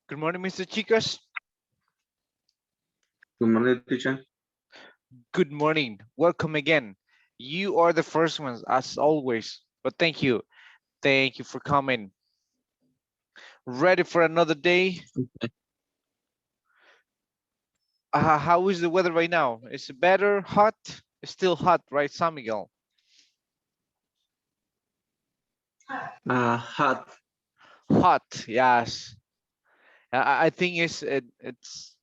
Good morning, Mr. Chicas. Good morning, teacher. Good morning. Welcome again. You are the first ones, as always. But thank you. Thank you for coming. Ready for another day? How is the weather right now? Is it better? Hot? It's still hot, right, San Miguel? Hot. Hot, yes. I think it's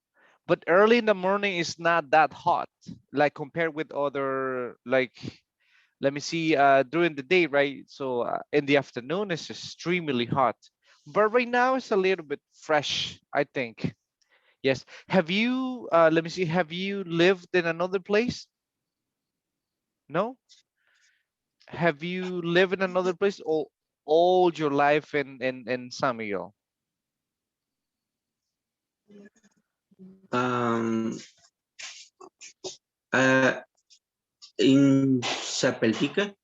but early in the morning is not that hot, like compared with other, like, let me see, during the day, right? So in the afternoon it's extremely hot, but right now it's a little bit fresh, I think. Yes. Have you let me see, have you lived in another place? No. Have you lived in another place all your life in San Miguel? Um, uh, in Chapeltica.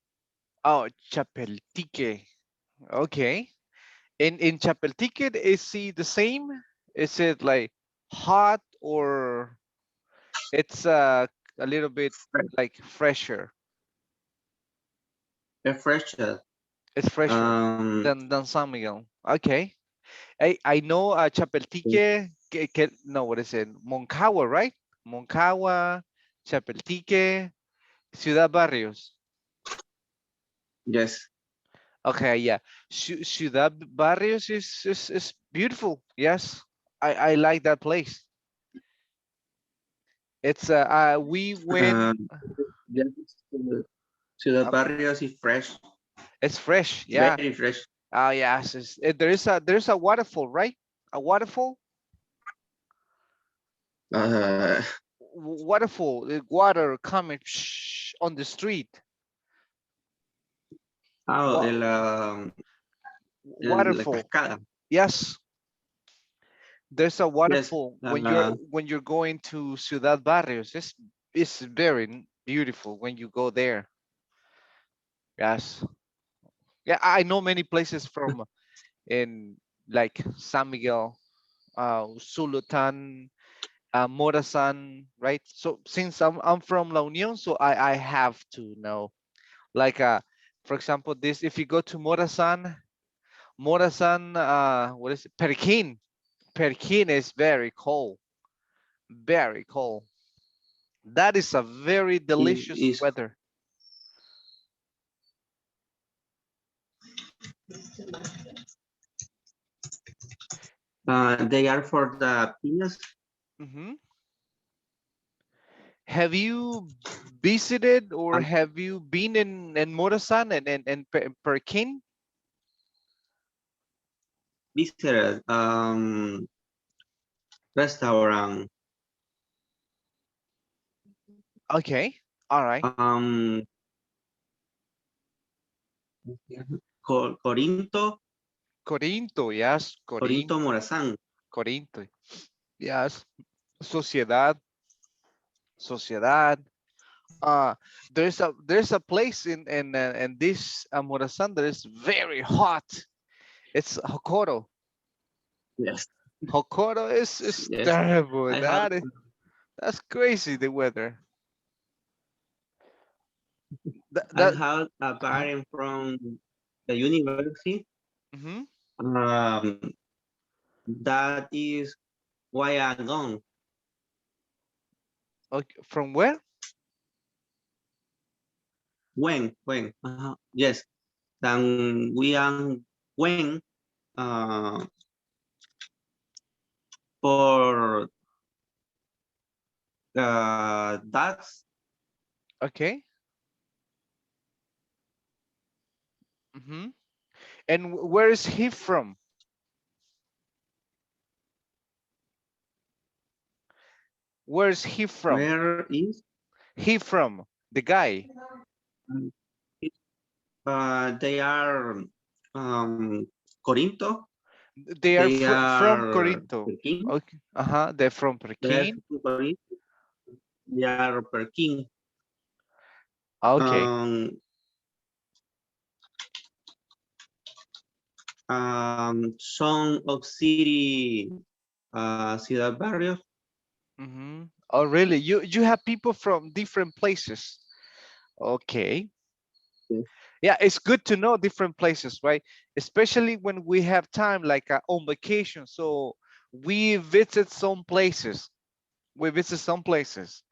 Oh, Chapeltique. Okay. In Chapeltique, is it the same? Is it like hot, or it's a little bit like fresher? Refresher. It's fresher Um, than San Miguel. Okay. I know Chapeltique, no, what is it? Moncagua, right? Moncagua, Chapeltique, Ciudad Barrios. yes. Okay, yeah. Ciudad Barrios is beautiful. Yes. I like that place. It's we went, Um, yes. Ciudad um, Barrios is fresh. it's fresh, yeah. Very fresh. Yes, there's a waterfall, right? A waterfall. Uh, Waterfall, water coming on the street. oh, Wa- la Waterfall. cascada. Yes, there's a Yes. waterfall when you're going to Ciudad Barrios. It's very beautiful when you go there. Yes. Yeah, I know many places from in like San Miguel, Sulutan, Morazan, right? So since I'm from La Union, so I have to know. Like for example, this, if you go to Morazan, what is it? Perkin. Perkin is very cold, very cold. That is a very delicious Is weather. they are for the piñas. Hmm. Have you visited or Um, have you been in Morazan and Perkin? visited restaurant. Okay, all right. Um, Corinto. Corinto, yes, Corinto Morazán. Corinto, yes. Sociedad, Sociedad. Uh, there's a place in this Morazan that is very hot. It's Hokoro. Yes. Hokoro is Yes. terrible. I have That's crazy, the weather. That, I that have a uh-huh. parent from the university. Hmm. Um, that is why I'm gone. Okay, from where? When? Yes. Then we are when for that's Okay. Hmm. And where is he from? Where is he from? where is He from the guy. um, they are um Corinto. They are They from are Corinto. Peking. Okay. Uh-huh. They're from They are Pekin. from Corinto. They are Peking. Okay. Um, Song of City. Ciudad Barrios. Oh, really? You have people from different places. Okay. Sí. Yeah, it's good to know different places, right? Especially when we have time, like on vacation. So we visit some places. We visit some places.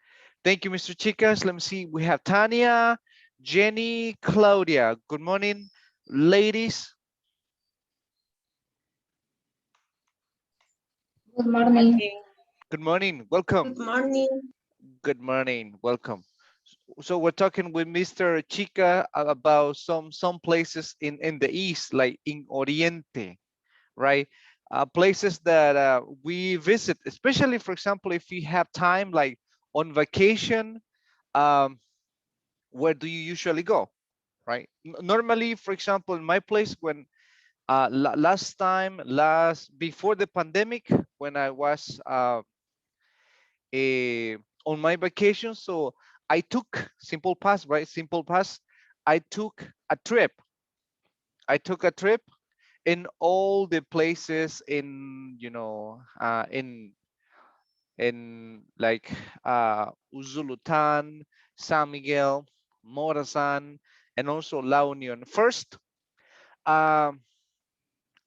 Thank you, Mr. Chicas. Let me see. We have Tanya, Jenny, Claudia. Good morning, ladies. Good morning. Good morning. Good Welcome. morning. Good morning. Welcome. So we're talking with Mr. Chica about some places in the east, like in Oriente, right? Places that we visit, especially, for example, if you have time, like on vacation. Um, where do you usually go, right? Normally, for example, in my place, when last time, before the pandemic, when I was eh, on my vacation, so I took Simple Pass, right? Simple Pass. I took a trip. I took a trip in all the places in, in like Uzulutan, San Miguel, Morazan, and also La Union. First, um,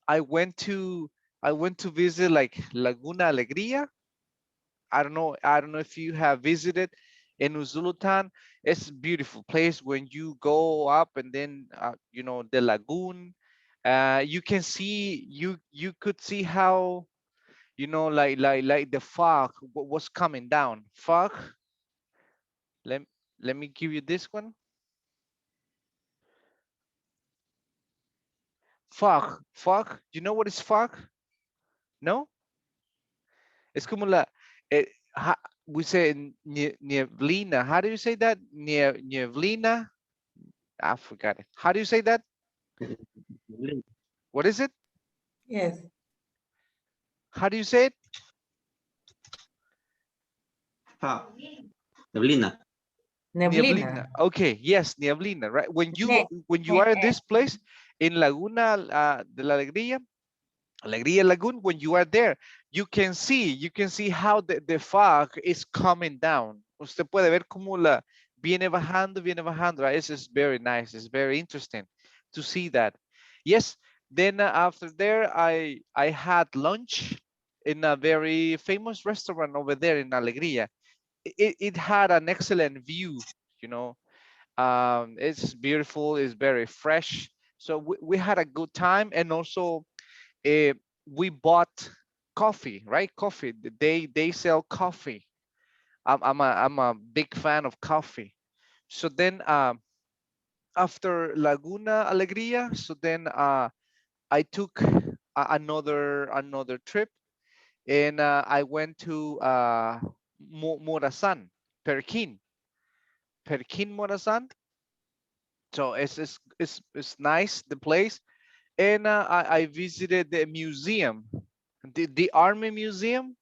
I went to I went to visit like Laguna Alegria. I don't know if you have visited in Uzulutan. It's a beautiful place when you go up and then the lagoon. You can see you could see how like the fog was coming down. Fog. Let let me give you this one. Fog. Fog. You know what is fog? No? Es como eh, we say nieblina. How do you say that? Nieblina. I forgot it. How do you say that? What is it? Yes. How do you say it? Ah, Neblina. Neblina. Nieblina. Okay, yes, nieblina, right? Ne When you ne are in this place in Laguna de la Alegría, Alegría Lagoon, when you are there, you can see how the fog is coming down. Usted puede ver cómo viene bajando. Right? It's very nice. It's very interesting to see that. Yes. Then after there, I had lunch in a very famous restaurant over there in Alegría. It had an excellent view. You know, it's beautiful. It's very fresh. So we had a good time, and also uh, we bought coffee, right? Coffee. They sell coffee. I'm a big fan of coffee. So then after Laguna Alegria, so then I took another trip, and I went to Morazan, Perkin, Morazan. So it's nice the place, and I visited the museum, the Army Museum.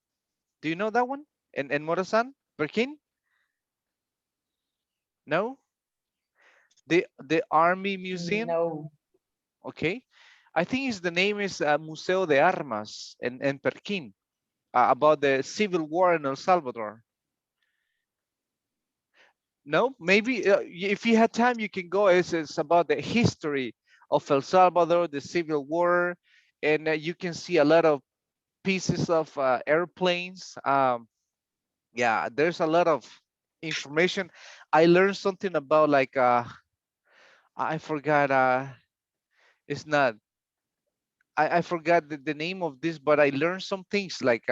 Do you know that one? In Morazan, Perkin? No, the Army Museum. No. Okay, I think the name is Museo de Armas in Perkin, about the Civil War in El Salvador. No, maybe if you had time, you can go. It's about the history of El Salvador, the Civil War, and you can see a lot of pieces of airplanes. Yeah, there's a lot of information. I learned something about like I forgot. It's not. I forgot the name of this, but I learned some things like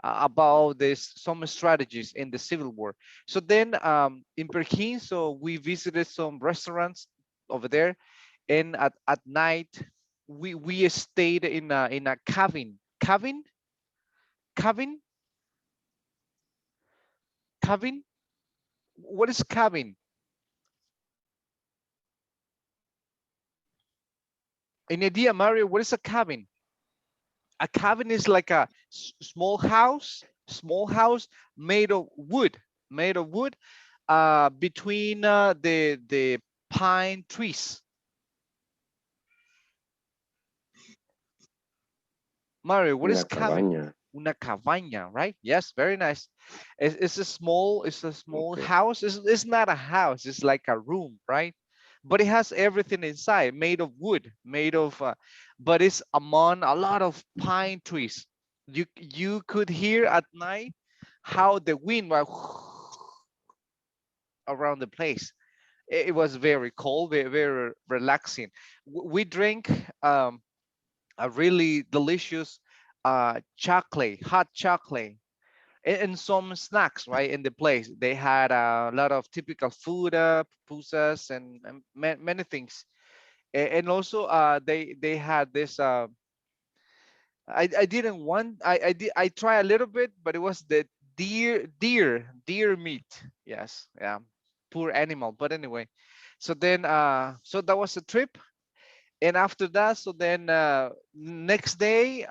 about this some strategies in the Civil War. So then in Pekin, so we visited some restaurants over there, and at night we stayed in a cabin cabin. What is cabin? In idea, Mario, what is a cabin? A cabin is like a small house made of wood, made of wood, between the pine trees. Mario, what is Una cabaña. una cabaña, right? Yes, very nice. It's a small Okay. house. It's not a house. It's like a room, right? But it has everything inside, made of wood, made of, but it's among a lot of pine trees. You could hear at night how the wind was around the place. It was very cold, very relaxing. We drink a really delicious chocolate, hot chocolate, and some snacks right in the place. They had a lot of typical food, pupusas, and many things. And also they had this. I didn't want. I try a little bit, but it was the deer meat. Yes, yeah, poor animal. But anyway, so then so that was a trip, and after that, so then next day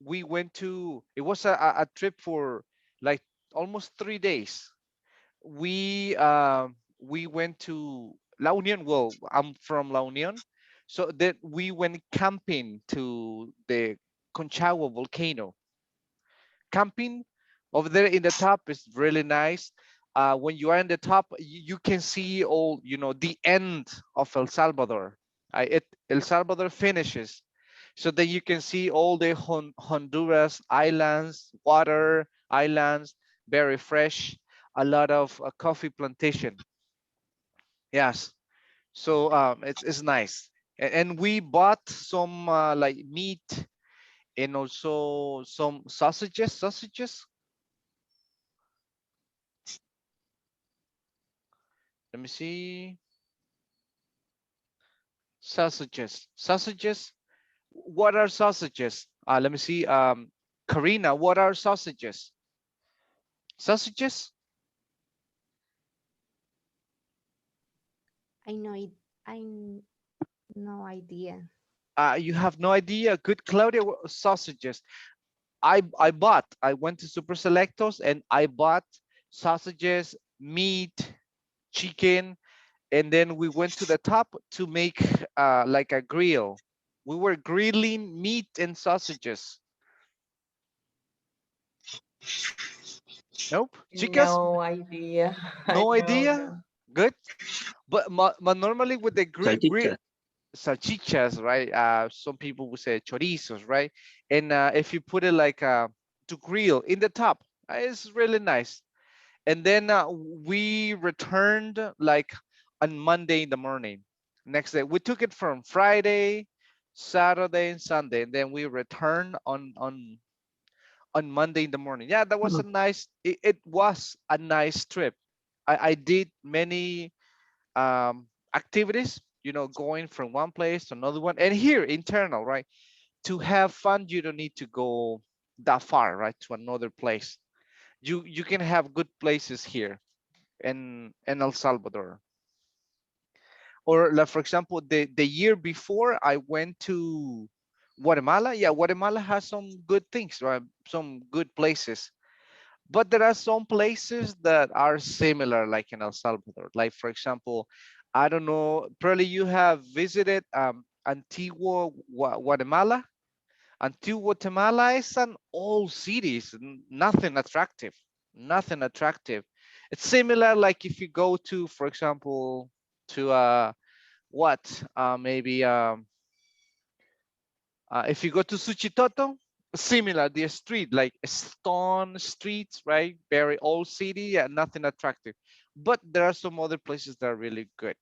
we went to. It was a trip for like almost 3 days. We went to La Union. Well, I'm from La Union, so that we went camping to the Conchagua volcano. Camping over there in the top is really nice. When you are in the top, you can see all, the end of El Salvador. El Salvador finishes, so that you can see all the Honduras islands, water islands, very fresh, a lot of coffee plantation. Yes, so it's nice. And we bought some like meat and also some sausages. Let me see. Sausages. What are sausages? Let me see. Karina, what are sausages? Sausages? I know it. No idea. You have no idea. Good, Claudia. Sausages. I went to Super Selectos and I bought sausages, meat, chicken, and then we went to the top to make like a grill. We were grilling meat and sausages. Nope. Chicas, No idea. I no don't idea. know. Good. But normally with the grill Salchicha. salchichas, right? Some people would say chorizos, right? And if you put it like to grill in the top, it's really nice. And then we returned like on Monday in the morning. Next day, we took it from Friday, Saturday, and Sunday, and then we returned on Monday in the morning. Yeah, that was a nice. It was a nice trip. I did many activities. Going from one place to another one, and here internal, right? To have fun, you don't need to go that far, right, to another place. You can have good places here in El Salvador. Or like for example, the year before I went to Guatemala. Yeah, Guatemala has some good things, right? Some good places. But there are some places that are similar, like in El Salvador. Like for example, I don't know, probably you have visited Antigua, Guatemala. Antigua, Guatemala is an old city, it's nothing attractive, nothing attractive. It's similar, like if you go to, for example, to what, maybe if you go to Suchitoto, similar, the street, like stone streets, right? Very old city, and nothing attractive. But there are some other places that are really good.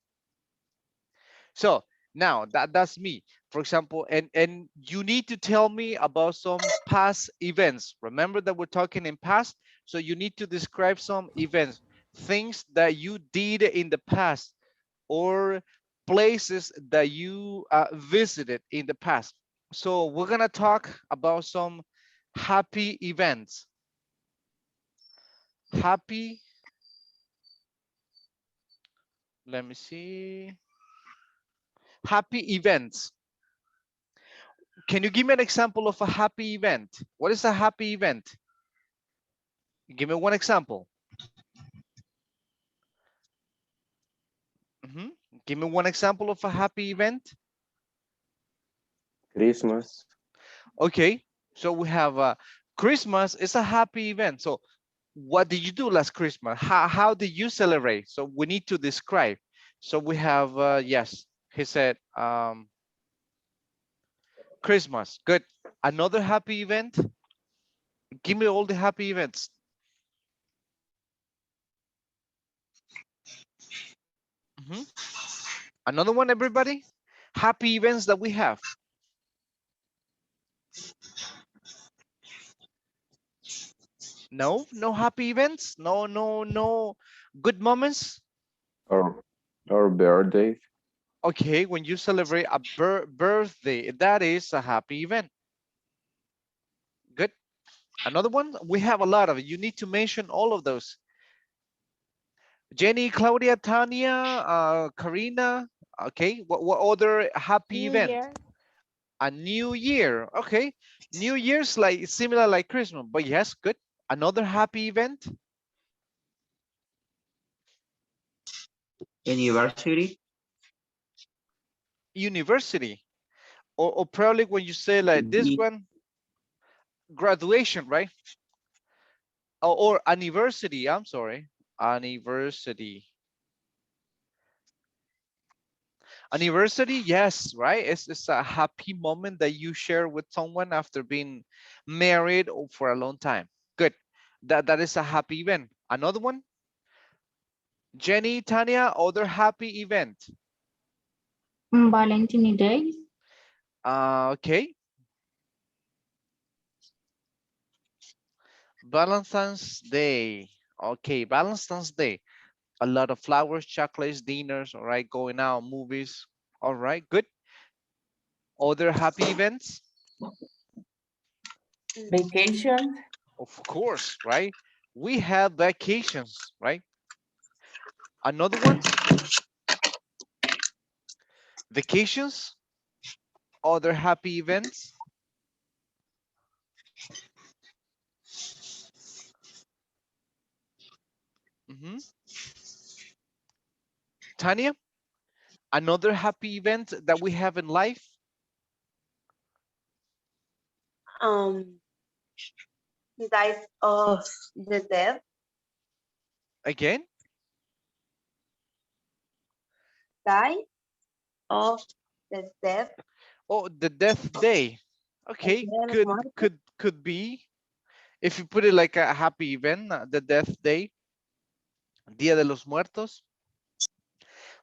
So now that's me, for example, and you need to tell me about some past events. Remember that we're talking in past, so you need to describe some events, things that you did in the past, or places that you visited in the past. So we're gonna talk about some happy events. Happy, let me see. Happy events. Can you give me an example of a happy event? What is a happy event? Give me one example. Mhm. Give me one example of a happy event. Christmas. Okay. So we have Christmas is a happy event. So what did you do last Christmas? How did you celebrate? So we need to describe. So we have, yes, he said, Christmas. Good. Another happy event. Give me all the happy events. Mhm. Another one, everybody. Happy events that we have. No, no happy events. No, no, no good moments. Or birthdays. Okay, when you celebrate a birthday, that is a happy event. Good. Another one. We have a lot of it. You need to mention all of those. Jenny, Claudia, Tanya, Karina. Okay. What other happy New event? Year. A new year. Okay. New Year's like similar like Christmas, but yes, good. Another happy event. Anniversary. University. Or probably when you say like Could this be one, graduation, right? Or anniversary. I'm sorry. Anniversary. Anniversary, yes, right? It's a happy moment that you share with someone after being married or for a long time. Good. That is a happy event. Another one, Jenny, Tanya, other happy event. Valentine Day. Okay, Valentine's Day. Okay, Valentine's Day. A lot of flowers, chocolates, dinners, all right, going out, movies. All right, good. Other happy events, Vacation. of course, right? We have vacations, right? Another one, vacations, other happy events. Mhm. Tanya, another happy event that we have in life. Um, died of the death, Again, die of the death, oh, the death day. el Okay, día de los could muertos. could could be if you put it like a happy event, the death day, Día de los Muertos.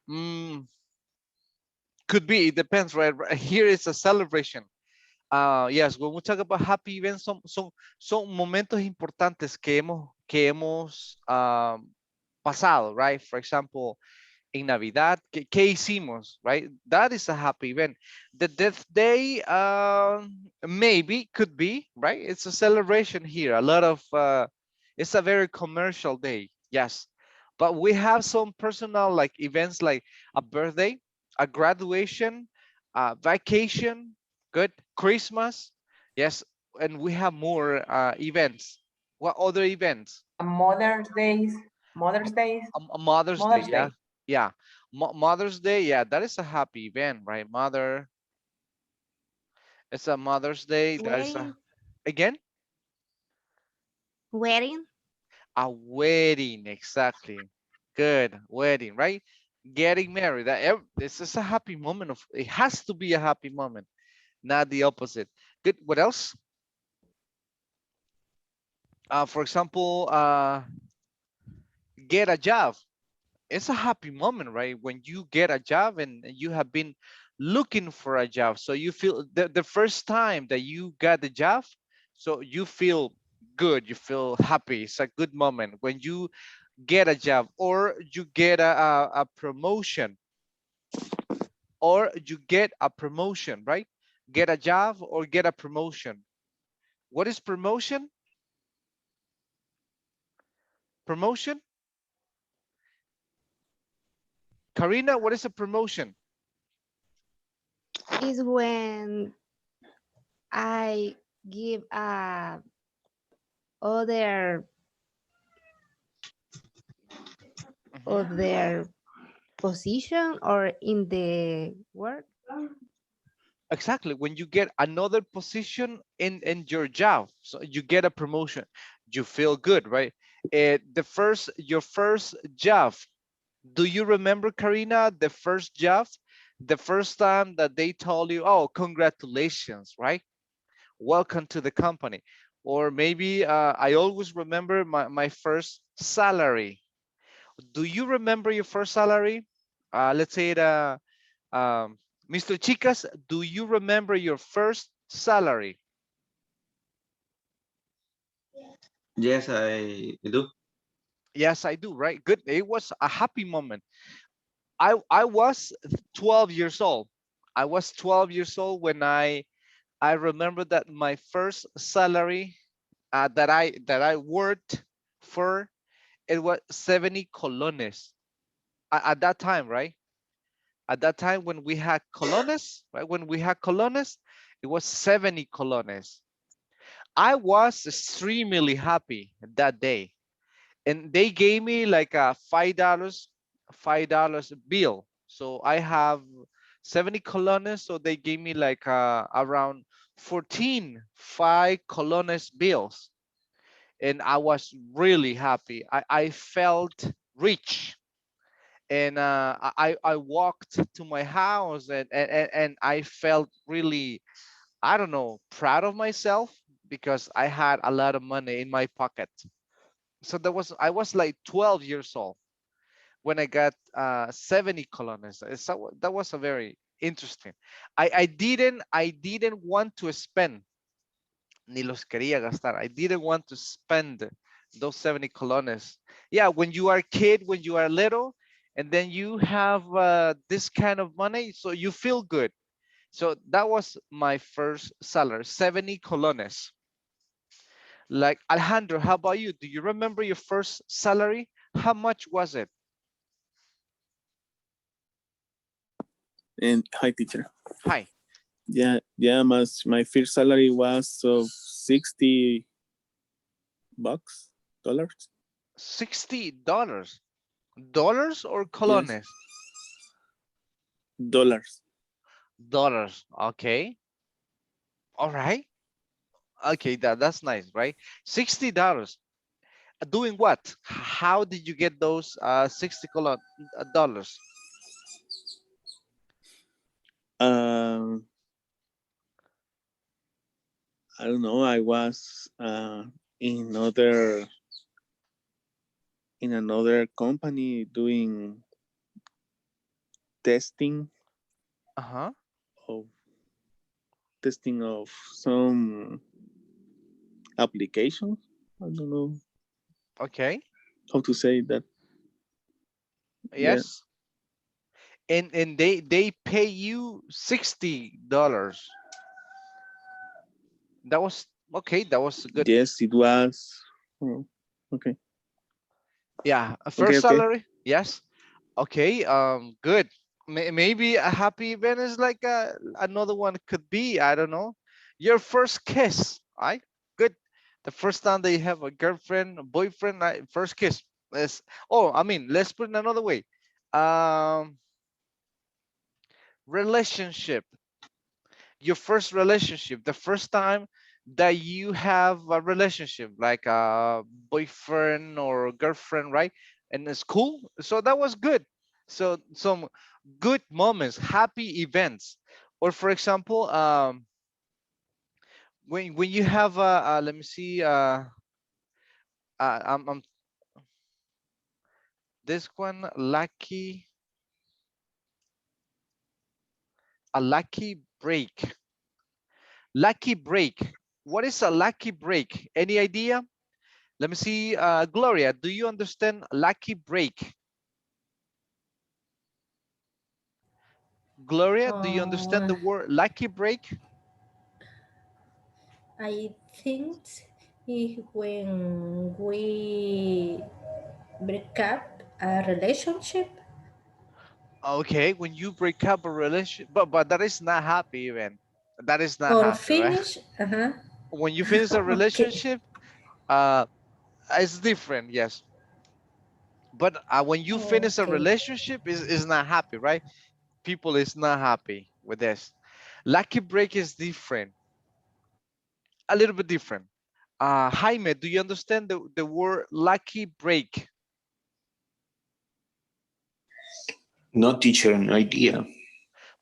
Mm, could be. It depends, right? Here is a celebration. Yes, when we talk about happy events, son momentos importantes que hemos pasado, right? For example, en Navidad, ¿qué hicimos? Right? That is a happy event. The death day, maybe, could be, right? It's a celebration here. A lot of, it's a very commercial day. Yes. But we have some personal like events like a birthday, a graduation, a vacation, good, Christmas. Yes. And we have more events. What other events? Mother's Days. Mother's Days. A Mother's Day, Mother's yeah, Day. yeah. Mother's Day, yeah, that is a happy event, right? Mother, it's a Mother's Day. That is a Wedding. again Wedding. a wedding, exactly. Good wedding, right? Getting married. This is a happy moment of. It has to be a happy moment, not the opposite. Good. What else? For example, get a job. It's a happy moment, right? When you get a job and you have been looking for a job. So you feel the first time that you got the job, so you feel good, you feel happy. It's a good moment when you get a job or you get a promotion or you get a promotion, right? Get a job or get a promotion. What is promotion? Promotion? Karina, what is a promotion? Is when I give other Mhm. other position or in the work. exactly, when you get another position in your job, so you get a promotion, you feel good, right? Your first job, do you remember, Karina, the first job, the first time that they told you, oh, congratulations, right? Welcome to the company. Or maybe I always remember my first salary. Do you remember your first salary? Let's say it, Mr. Chicas, do you remember your first salary? Yes, I do. Yes, I do, right? Good. It was a happy moment. I was 12 years old. I was 12 years old when I remember that my first salary that I worked for, it was 70 colones at that time, right? At that time when we had colones, right? When we had colones, it was 70 colones. I was extremely happy that day, and they gave me like a $5 bill. So I have 70 colones, so they gave me like around 14 5 colones bills, and I was really happy. I felt rich, and I walked to my house, and I felt really, I don't know, proud of myself because I had a lot of money in my pocket. So I was like 12 years old when I got 70 colones. So that was a very interesting. I didn't want to spend, ni los quería gastar. I didn't want to spend those 70 colones. Yeah, when you are a kid, when you are little, and then you have this kind of money, so you feel good. So that was my first salary, 70 colones. Like Alejandro, how about you? Do you remember your first salary? How much was it? And hi, teacher. Hi, Yeah. My first salary was of $60, dollars. $60. Dollars or Yes, colones? dollars. Dollars. Okay. All right. Okay, that's nice, right? $60. Doing what? How did you get those 60 dollars? Um, I don't know. I was in another company doing testing Uh-huh. of some applications. I don't know Okay. how to say that. Yeah. Yes. And they pay you $60. That was okay. That was good. Yes, it was. Oh, okay. Yeah, a Okay. first Okay. salary. Yes. Okay. Good. Maybe a happy event is like another one could be. I don't know. Your first kiss. Right. Good. The first time that you have a girlfriend, a boyfriend, first kiss. Let's. Oh, I mean, let's put it another way. Um, Relationship. Your first relationship, the first time that you have a relationship, like a boyfriend or girlfriend, right? And it's cool. So that was good. So some good moments, happy events. Or for example, when you have let me see, I'm this one lucky, a lucky break. Lucky break. What is a lucky break? Any idea? Let me see, Gloria, do you understand lucky break? Gloria, do you understand Uh, the word lucky break? I think is when we break up a relationship Okay, when you break up a relationship, but that is not happy even. That is not or happy, right? finish. Uh-huh. When you finish a Okay. relationship, uh, it's different, yes. But when you finish a Okay. relationship, is not happy, right? People is not happy with this. Lucky break is different, a little bit different. Jaime, do you understand the word lucky break? No, teacher, no idea.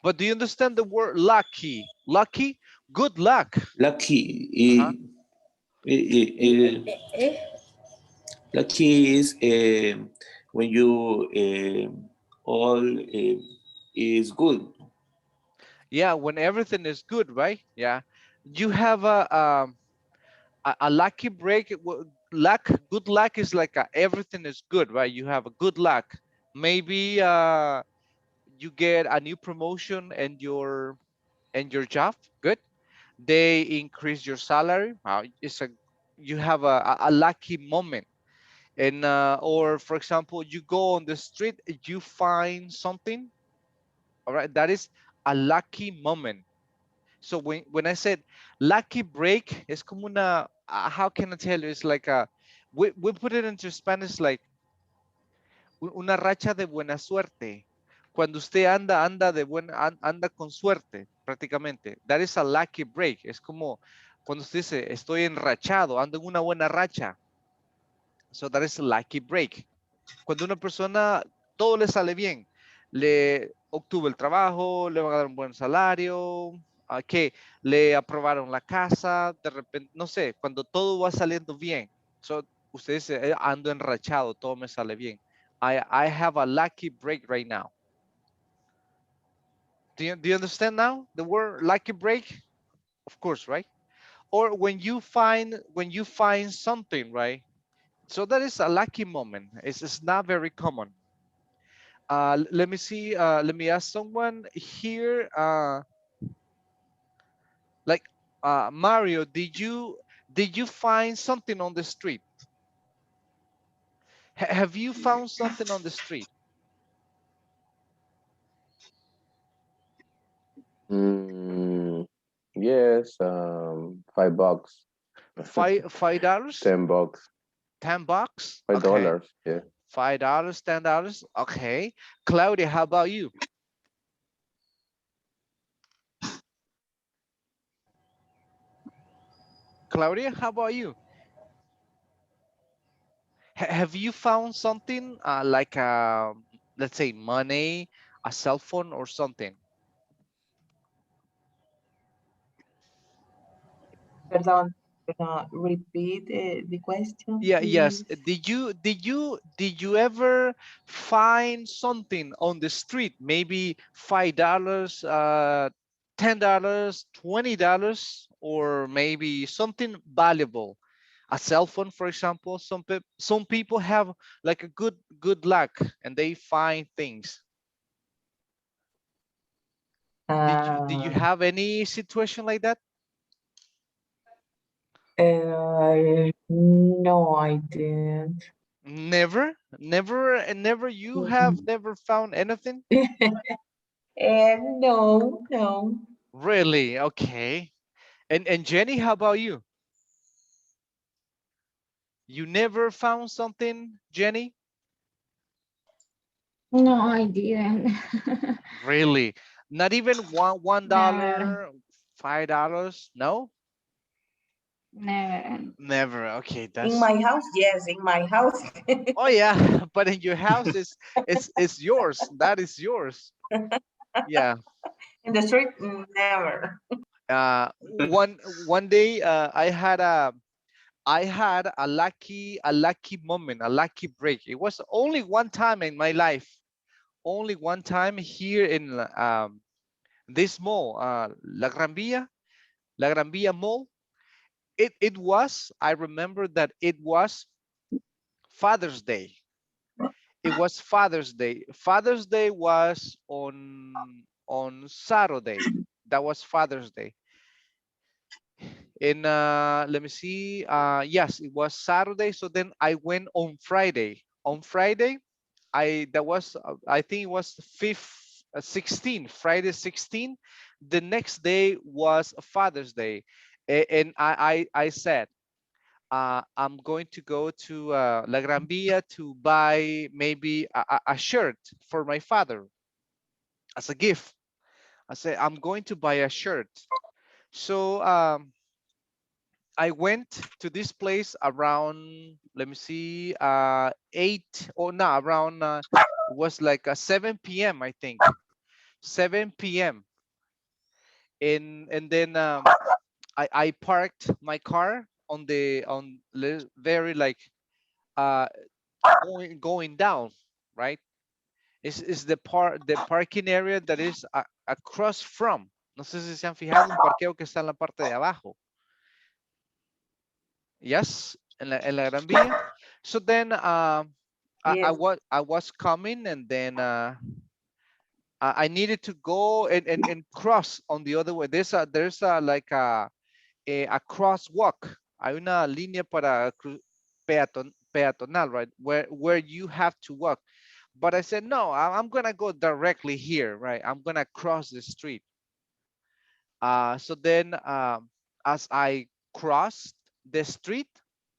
But do you understand the word lucky? Lucky, good luck. Lucky, Uh-huh. Eh, lucky is when you all is good. Yeah, when everything is good, right? Yeah, you have a lucky break. Luck, good luck is like everything is good, right? You have a good luck. Maybe you get a new promotion and your job, good. They increase your salary. It's a you have a lucky moment. And or for example, you go on the street, you find something. All right, that is a lucky moment. So when I said lucky break, es como una, how can I tell you? It's like we put it into Spanish like una racha de buena suerte. Cuando usted anda de anda con suerte, prácticamente. That is a lucky break. Es como cuando usted dice, estoy enrachado, ando en una buena racha. So that is a lucky break. Cuando una persona todo le sale bien, le obtuvo el trabajo, le van a dar un buen salario, que le aprobaron la casa, de repente, no sé, cuando todo va saliendo bien. So, usted dice, ando enrachado, todo me sale bien. I have a lucky break right now. Do you understand now the word lucky break? Of course, right? Or when you find something, right? So that is a lucky moment. It's not very common. Let me see. Let me ask someone here. Like Mario, did you find something on the street? Have you found something on the street? Mm, yes, $5. $5, $10. $10. Five Okay, dollars. Yeah. $5, $10. Okay, Claudia, how about you? Claudia, how about you? Have you found something like let's say money, a cell phone, or something? Perdón, repeat the question, Yeah, yes. please. Did you ever find something on the street? Maybe $5, $10, $20, or maybe something valuable. A cell phone, for example. Some people have like a good luck and they find things. Did you Uh, have any situation like that? no, I didn't. Never, never, and never. You have Mhm. never found anything? No, no. Really? Okay. And Jenny, how about you? You never found something, Jenny? No, I didn't. Really? Not even one Never, dollar, $5? No? never. Never. Okay, In that's my house, yes, in my house. oh yeah, but in your house it's yours. That is yours. Yeah. In the street, never. One day I had a lucky moment, a lucky break. It was only one time in my life. Only one time here in this mall, La Gran Via Mall. It was, I remember that it was Father's Day. It was Father's Day. Father's Day was on Saturday. That was Father's Day. And let me see. Yes, it was Saturday. So then I went on Friday. On Friday, I think it was 16, Friday 16. The next day was Father's Day. And I said, I'm going to go to La Gran Via to buy maybe a shirt for my father as a gift. I said, I'm going to buy a shirt. So I went to this place around, let me see, 8 or no, around, it was like 7 p.m. I think, 7 p.m. And then I parked my car on very like uh, going down, right? Is the parking area that is across from. No sé si se han fijado un parqueo que está en la parte de abajo. Yes, en la Gran Vía. So then Yes. I was coming and then I needed to go and cross on the other way. There's like a crosswalk. Hay una línea para peatonal, right? Where you have to walk. But I said, no, I'm gonna go directly here, right? I'm gonna cross the street. So then as I crossed the street,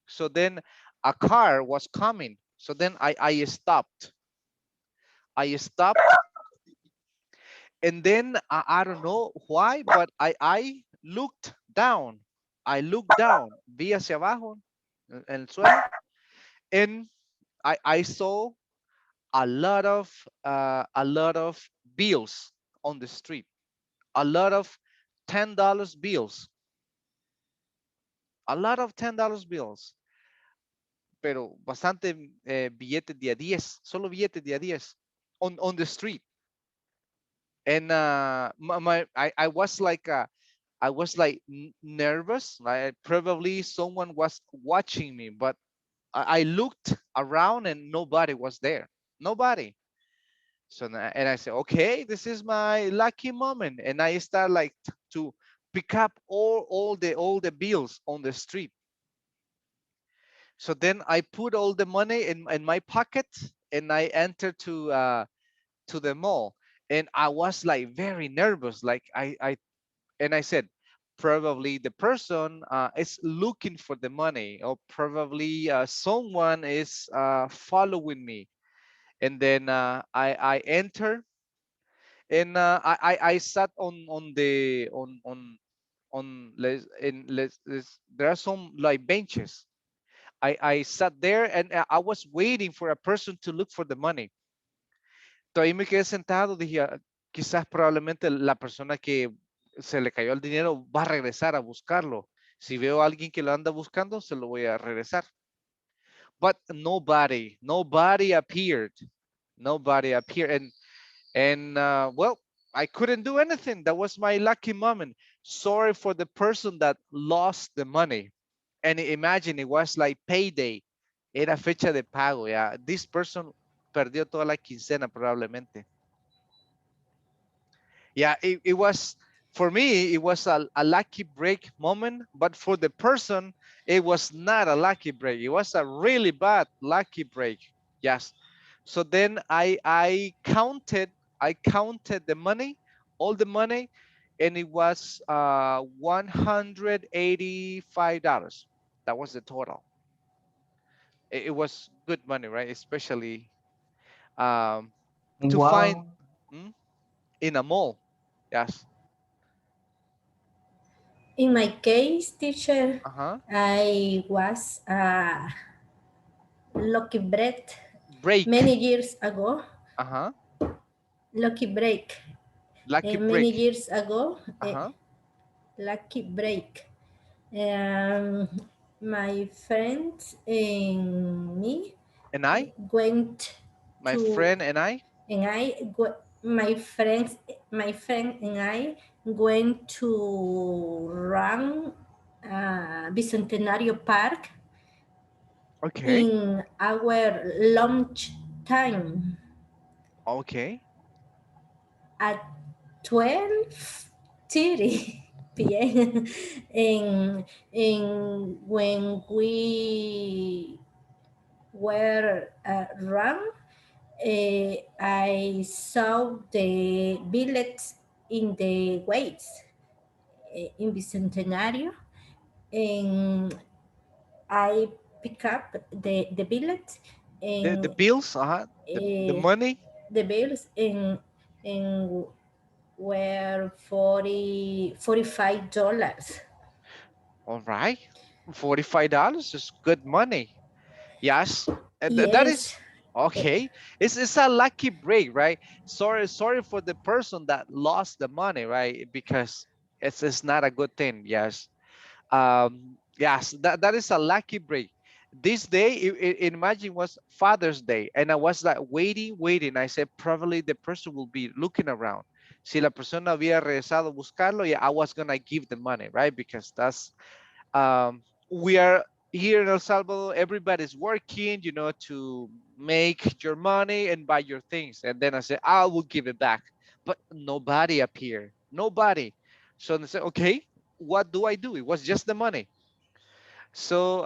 so then a car was coming. So then I stopped. I stopped and then I don't know why, but I looked down. I looked down, vi hacia abajo en el suelo, and I saw a lot of bills on the street, a lot of $10 bills, a lot of $10 bills, pero bastante billetes de a 10, solo billetes de a 10 on the street. And I was like nervous. Like probably someone was watching me, but I looked around and nobody was there. Nobody. So and I said, okay, this is my lucky moment, and I start like to pick up all the bills on the street. So then I put all the money in my pocket and I entered to the mall, and I was like very nervous. Like I said, probably the person is looking for the money, or probably someone is following me. And then I enter, and I sat on there are some like benches. I sat there and I was waiting for a person to look for the money. Todavía me quedé sentado, dije, quizás probablemente la persona que se le cayó el dinero va a regresar a buscarlo. Si veo a alguien que lo anda buscando, se lo voy a regresar. But nobody appeared. Nobody appeared. And well, I couldn't do anything. That was my lucky moment. Sorry for the person that lost the money. And imagine it was like payday. Era fecha de pago. Yeah. This person perdió toda la quincena probablemente. Yeah, it was, for me, it was a lucky break moment, but for the person, it was not a lucky break. It was a really bad lucky break. Yes. So then I counted the money, all the money, and it was $185. That was the total. It was good money, right? Especially um, to find Wow. mm, in a mall. Yes. In my case, teacher, Uh-huh. I was a lucky break Break. many years ago. Uh-huh. Lucky break. Lucky Many break. years ago, Uh-huh. lucky break. Um, my friends and me And I, went my to, friend and I, and my friend and I went to run Bicentenario Park okay. in our lunch time Okay. at 12:30 p.m. and when we were run, I saw the billets in the weights in Bicentenario, and I pick up the billet The and bills, uh-huh. The money. the bills and were 45. All right, $45 is good money. Yes, that is Yes. eh, okay. It's a lucky break, right? Sorry for the person that lost the money, right? Because it's not a good thing. Yes, yes, that is a lucky break. This day, imagine was Father's Day, and I was like waiting. I said probably the person will be looking around. Si la persona había regresado a buscarlo, yeah, I was gonna give the money, right? Because that's we are here in El Salvador, everybody's working, to make your money and buy your things. And then I said, I will give it back. But nobody appeared. Nobody. So they said, okay, what do I do? It was just the money. So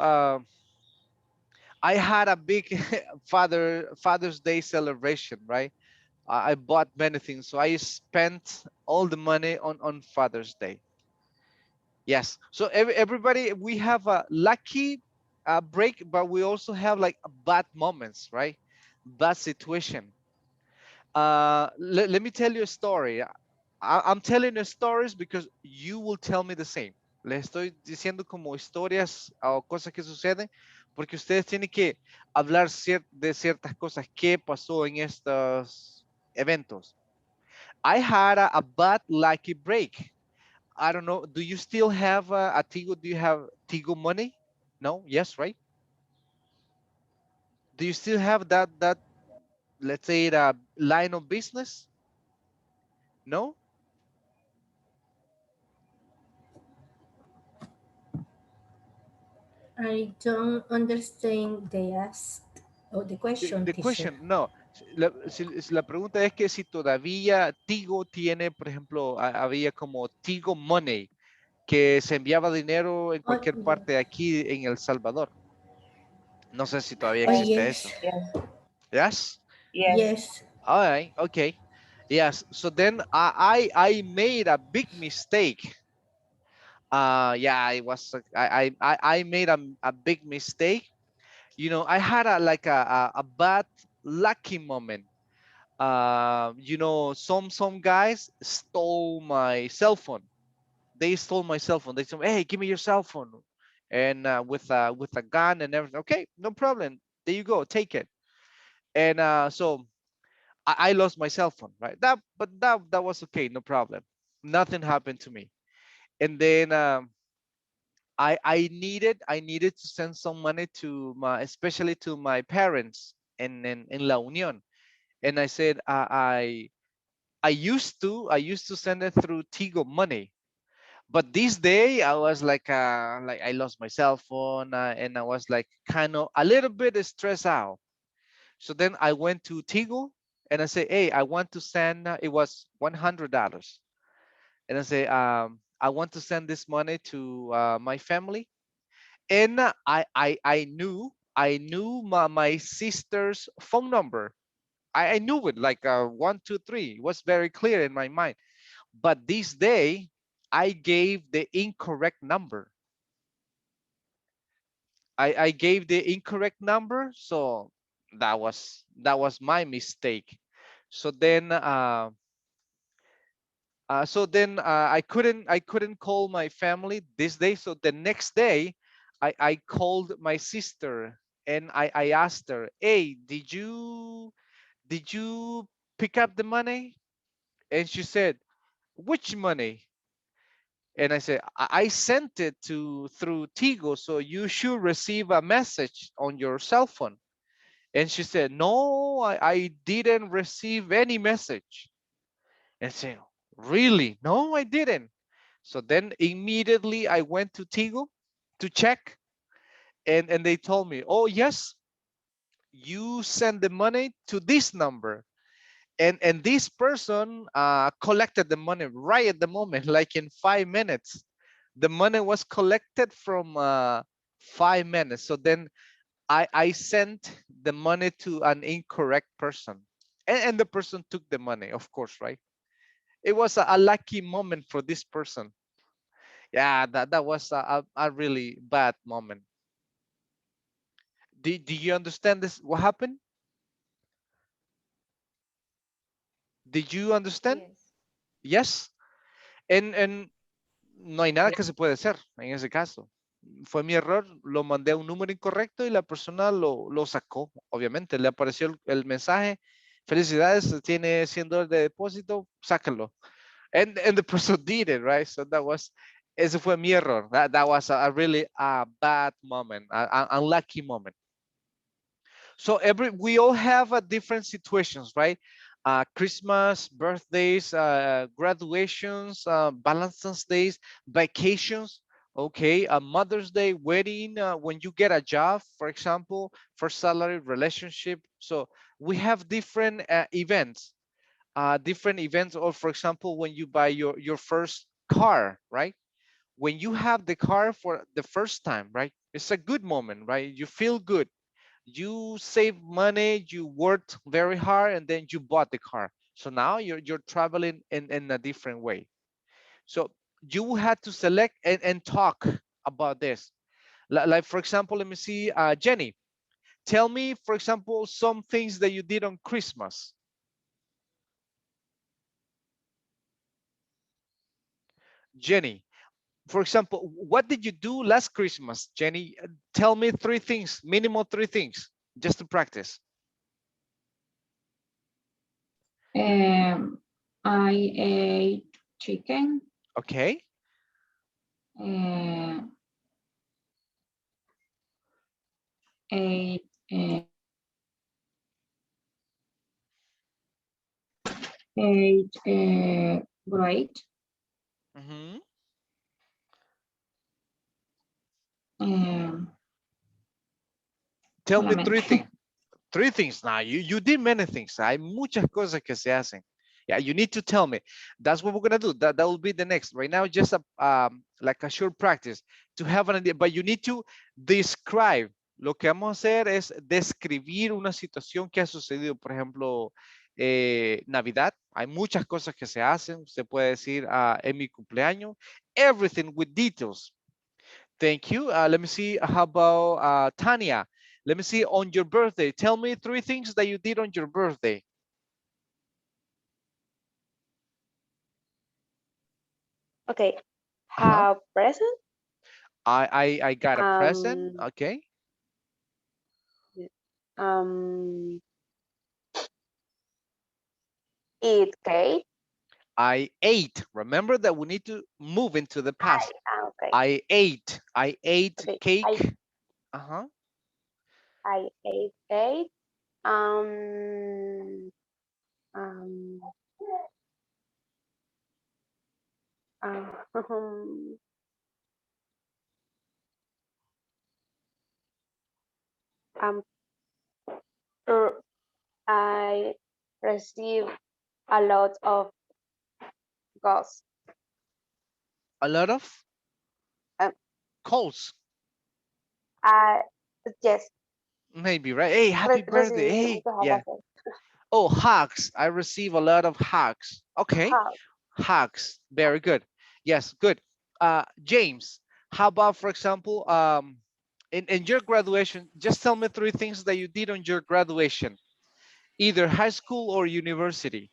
I had a big Father's Day celebration, right? I bought many things. So I spent all the money on Father's Day. Yes. So everybody, we have a lucky break, but we also have like bad moments, right? Bad situation. Let me tell you a story. I'm telling you stories because you will tell me the same. Les estoy diciendo como historias o cosas que suceden porque ustedes tienen que hablar de ciertas cosas que pasó en estos eventos. I had a bad lucky break. I don't know. Do you still have a Tigo? Do you have Tigo money? No. Yes, right. Do you still have that? Let's say the line of business? No. I don't understand the question, The teacher. question, no. Si la pregunta es que si todavía Tigo tiene, por ejemplo, había como Tigo Money que se enviaba dinero en Oh, cualquier parte de aquí en El Salvador. No sé si todavía oh existe yes, eso. Yes. Yes. Yes. yes. All right. Okay. Yes. So then I made a big mistake. Yeah, it was I made a big mistake. I had like a bad lucky moment. Some guys stole my cell phone. They stole my cell phone. They said, hey, give me your cell phone, and with a gun and everything. Okay, no problem. There you go, take it. And so I lost my cell phone, right? But that was okay, no problem. Nothing happened to me. And then I needed to send some money to especially to my parents in La Union. And I said I used to send it through Tigo Money. But this day I was like I lost my cell phone, and I was like kind of a little bit stressed out. So then I went to Tigo and I said, hey, I want to send, it was $100. And I say, I want to send this money to my family. And I knew my sister's phone number. I knew it like 123. It was very clear in my mind. But this day, I gave the incorrect number. I gave the incorrect number, so that was my mistake. So then I couldn't call my family this day. So the next day I called my sister and I asked her, hey, did you pick up the money? And she said, which money? And I said, I sent it to through Tigo, so you should receive a message on your cell phone. And she said, no, I didn't receive any message. And I said, really? No, I didn't. So then immediately I went to Tigo to check, and they told me, oh yes, you send the money to this number. And this person collected the money right at the moment, like in 5 minutes. The money was collected from 5 minutes. So then I sent the money to an incorrect person. And the person took the money, of course, right? It was a lucky moment for this person. Yeah, that was a really bad moment. Do you understand this? What happened? Did you understand? Yes. Yes. And no hay nada que se puede hacer en ese caso. Fue mi error, lo mandé a un número incorrecto y la persona lo sacó. Obviamente, le apareció el mensaje. Felicidades, tiene $100 de depósito, sácalo. And the person did it, right? So ese fue mi error. That was a really bad moment, an unlucky moment. So we all have different situations, right? Christmas, birthdays, graduations, Valentine's days, vacations. Okay, Mother's Day, wedding, when you get a job, for example, first salary, relationship. So we have different events, or for example, when you buy your first car, right? When you have the car for the first time, right? It's a good moment, right? You feel good, you save money, you worked very hard, and then you bought the car. So now you're traveling in a different way. So you had to select and talk about this. Like for example, let me see, Jenny, tell me, for example, some things that you did on Christmas. Jenny, for example, what did you do last Christmas? Jenny, tell me three things, minimum three things, just to practice. I ate chicken. Okay. Uh, ate ate bread. Mm-hmm. Um, Tell me three solamente. things. Three things. Now you did many things. Hay muchas cosas que se hacen. Yeah, you need to tell me. That's what we're gonna do. That will be the next. Right now, just like a short practice to have an idea. But you need to describe. Lo que vamos a hacer es describir una situación que ha sucedido. Por ejemplo, Navidad. Hay muchas cosas que se hacen. Se puede decir en mi cumpleaños. Everything with details. Thank you. Let me see. How about Tanya? Let me see, on your birthday. Tell me three things that you did on your birthday. Okay. Uh-huh. Have present. I got a present. Um. Okay. Um. Eat cake. I ate. Remember that we need to move into the past. Okay. I ate. I ate Okay. cake. Uh-huh. I ate cake. Um. Um. Um. um. er, I received a lot of ghosts. A lot of Um. calls. I yes. Maybe, right? Hey, happy birthday. Recibí Hey, muchos yeah. abrazos. Oh, hugs. I receive a lot of hugs. Okay. Hug. Hugs. Very good. Yes, good. James, how about, for example, in your graduation, just tell me three things that you did on your graduation, either high school or university.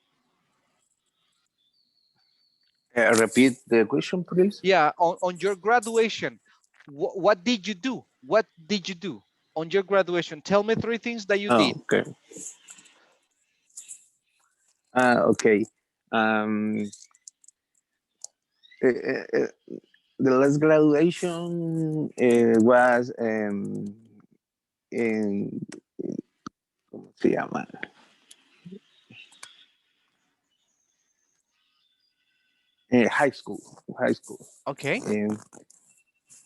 Repeat the question, please. Yeah, on your graduation, what did you do? What did you do on your graduation? Tell me three things that you Oh, did. okay. Okay. Um, uh, uh, the last graduation was in, ¿cómo se llama? High school. High school. Okay.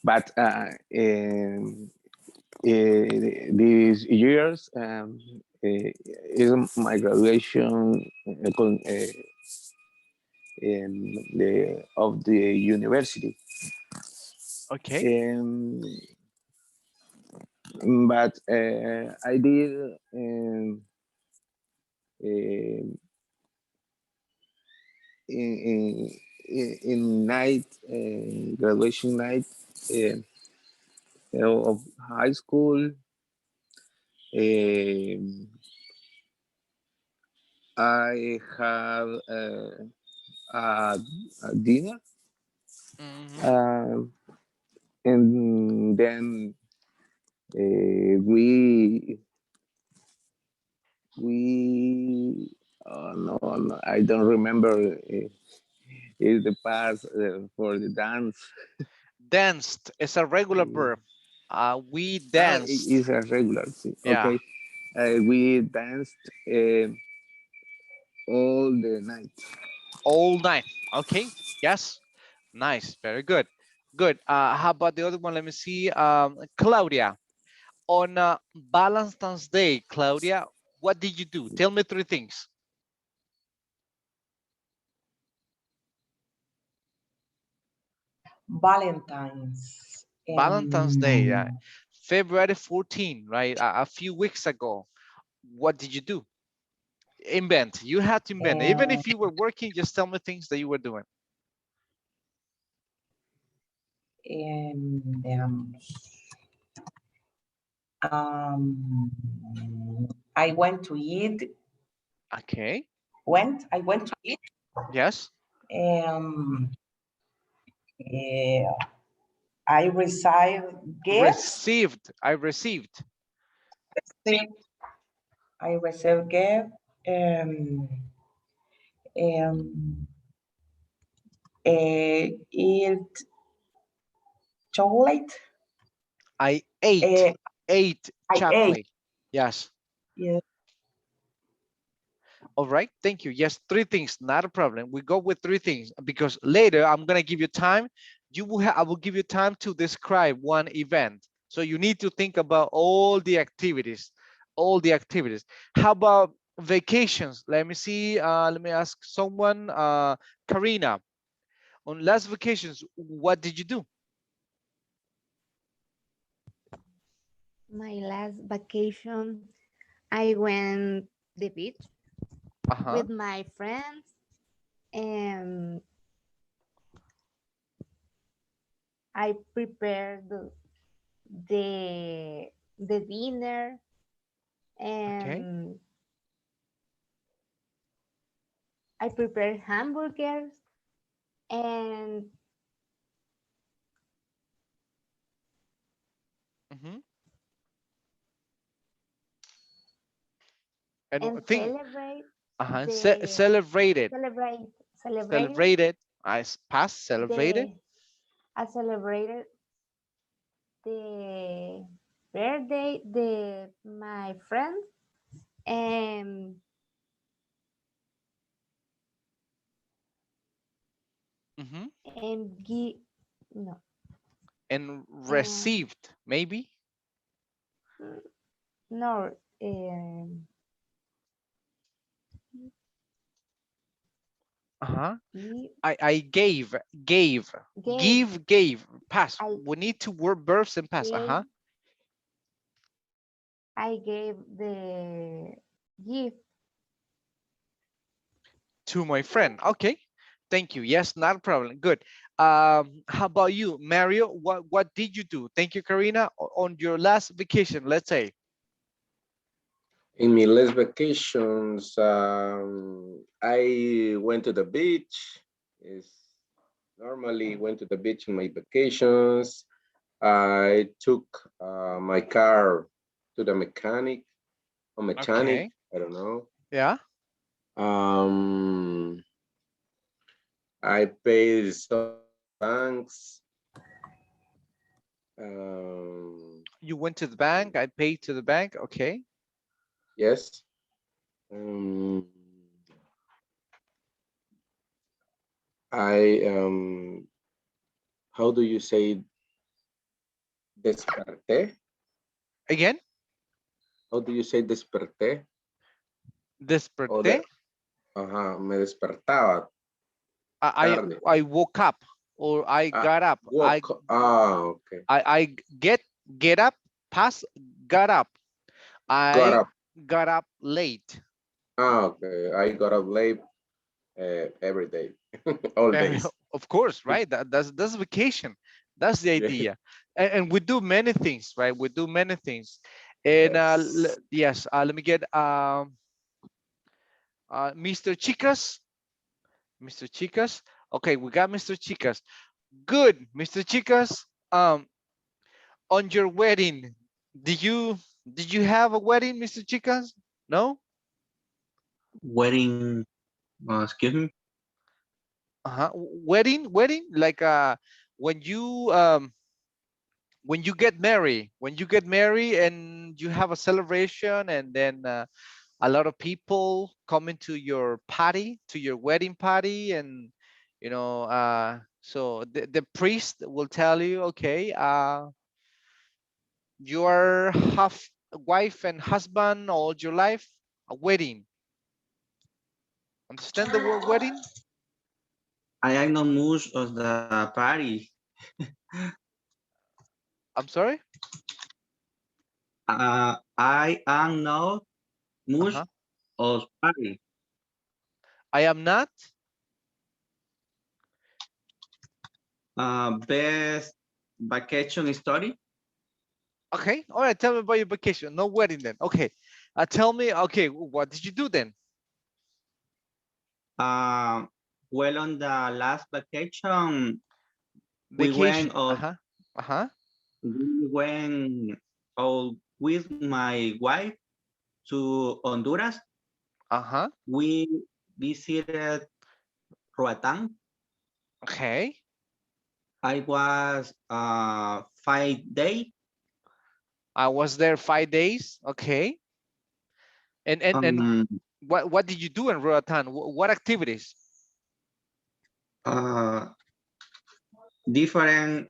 But these years is my graduation of the university. Okay. Um, but I did in, in, in night graduation night of high school. I have uh, dinner, Mhm. um, and then we no, no, I don't remember is the past for the dance. Danced is a regular verb. We It danced. is a regular thing. Yeah, Okay, we danced all the night. all night. Okay. Yes. Nice. Very good. Good. How about the other one? Let me see. Claudia, on Valentine's Day, Claudia, what did you do? Tell me three things. Valentine's. Valentine's Day, February 14, right? A few weeks ago. What did you do? Invent. You had to invent. Even um, if you were working, just tell me things that you were doing. and um, I went to eat. Okay. I went to eat. Yes. Um, eh, I received gifts. Received. I received. I received gifts. Um, um, eat chocolate. I ate. Uh, Ate I ate. chocolate. Yes. Yeah. All right, thank you. Yes, three things, not a problem. We go with three things because later I'm gonna give you time. I will give you time to describe one event. So you need to think about all the activities, all the activities. How about vacations? Let me see. Let me ask someone. Karina, on last vacations, what did you do? My last vacation, I went the beach Uh-huh. with my friends and I prepared the dinner Okay. and I prepared hamburgers and Mm-hmm. And and think. celebrate Uh-huh. the Celebrated. celebrate celebrated Celebrated. I past celebrated. the I celebrated the birthday the my friends and Mm-hmm. give no And and received, maybe. no Uh-huh. give, I gave, gave gave, pass. I We need to work verbs and pass. gave Uh-huh. I gave the gift To my friend. Okay. Thank you. Yes, not a problem. Good. How about you, Mario? What did you do? Thank you, Karina. On your last vacation, let's say. In my last vacations, I went to the beach. Is normally went to the beach in my vacations. I took my car to the mechanic or mechanic. Okay. I don't know. Yeah. Um, I paid some banks. You went to the bank. I paid to the bank. Okay. Yes. Um, I how do you say desperté? Again, How do you say desperté? O desperté. de, ajá, me despertaba I tarde. I woke up or I Ah, got up. walk. Ah, okay. I get up, pass, got up. Got I up. got up late. Ah, okay. I got up late every day, all days. Of course, right? That's vacation. That's the Yeah. idea. And we do many things, right? We do many things. And Yes. yes, let me get Mr. Chicas. Mr. Chicas. Okay, we got Mr. Chicas. Good, Mr. Chicas. On your wedding, did you have a wedding, Mr. Chicas? No? Wedding, excuse me. Wedding, like when you get married, and you have a celebration, and then a lot of people coming to your party, to your wedding party, and so the priest will tell you, okay, you are half wife and husband all your life, a wedding. Understand the word wedding? I am not much of the party. I'm sorry. I am not much Uh-huh. of party. I am not. Best vacation story. Okay, all right, tell me about your vacation. No wedding then. Okay, tell me, okay, what did you do then? Uh, well, on the last vacation, we went Vacation. out. Uh-huh. Uh-huh. We went out with my wife to Honduras. Uh-huh. We visited Roatán. Okay. I was 5 days. I was there 5 days. Okay. And Um, what did you do in Roatan? What activities? uh, Different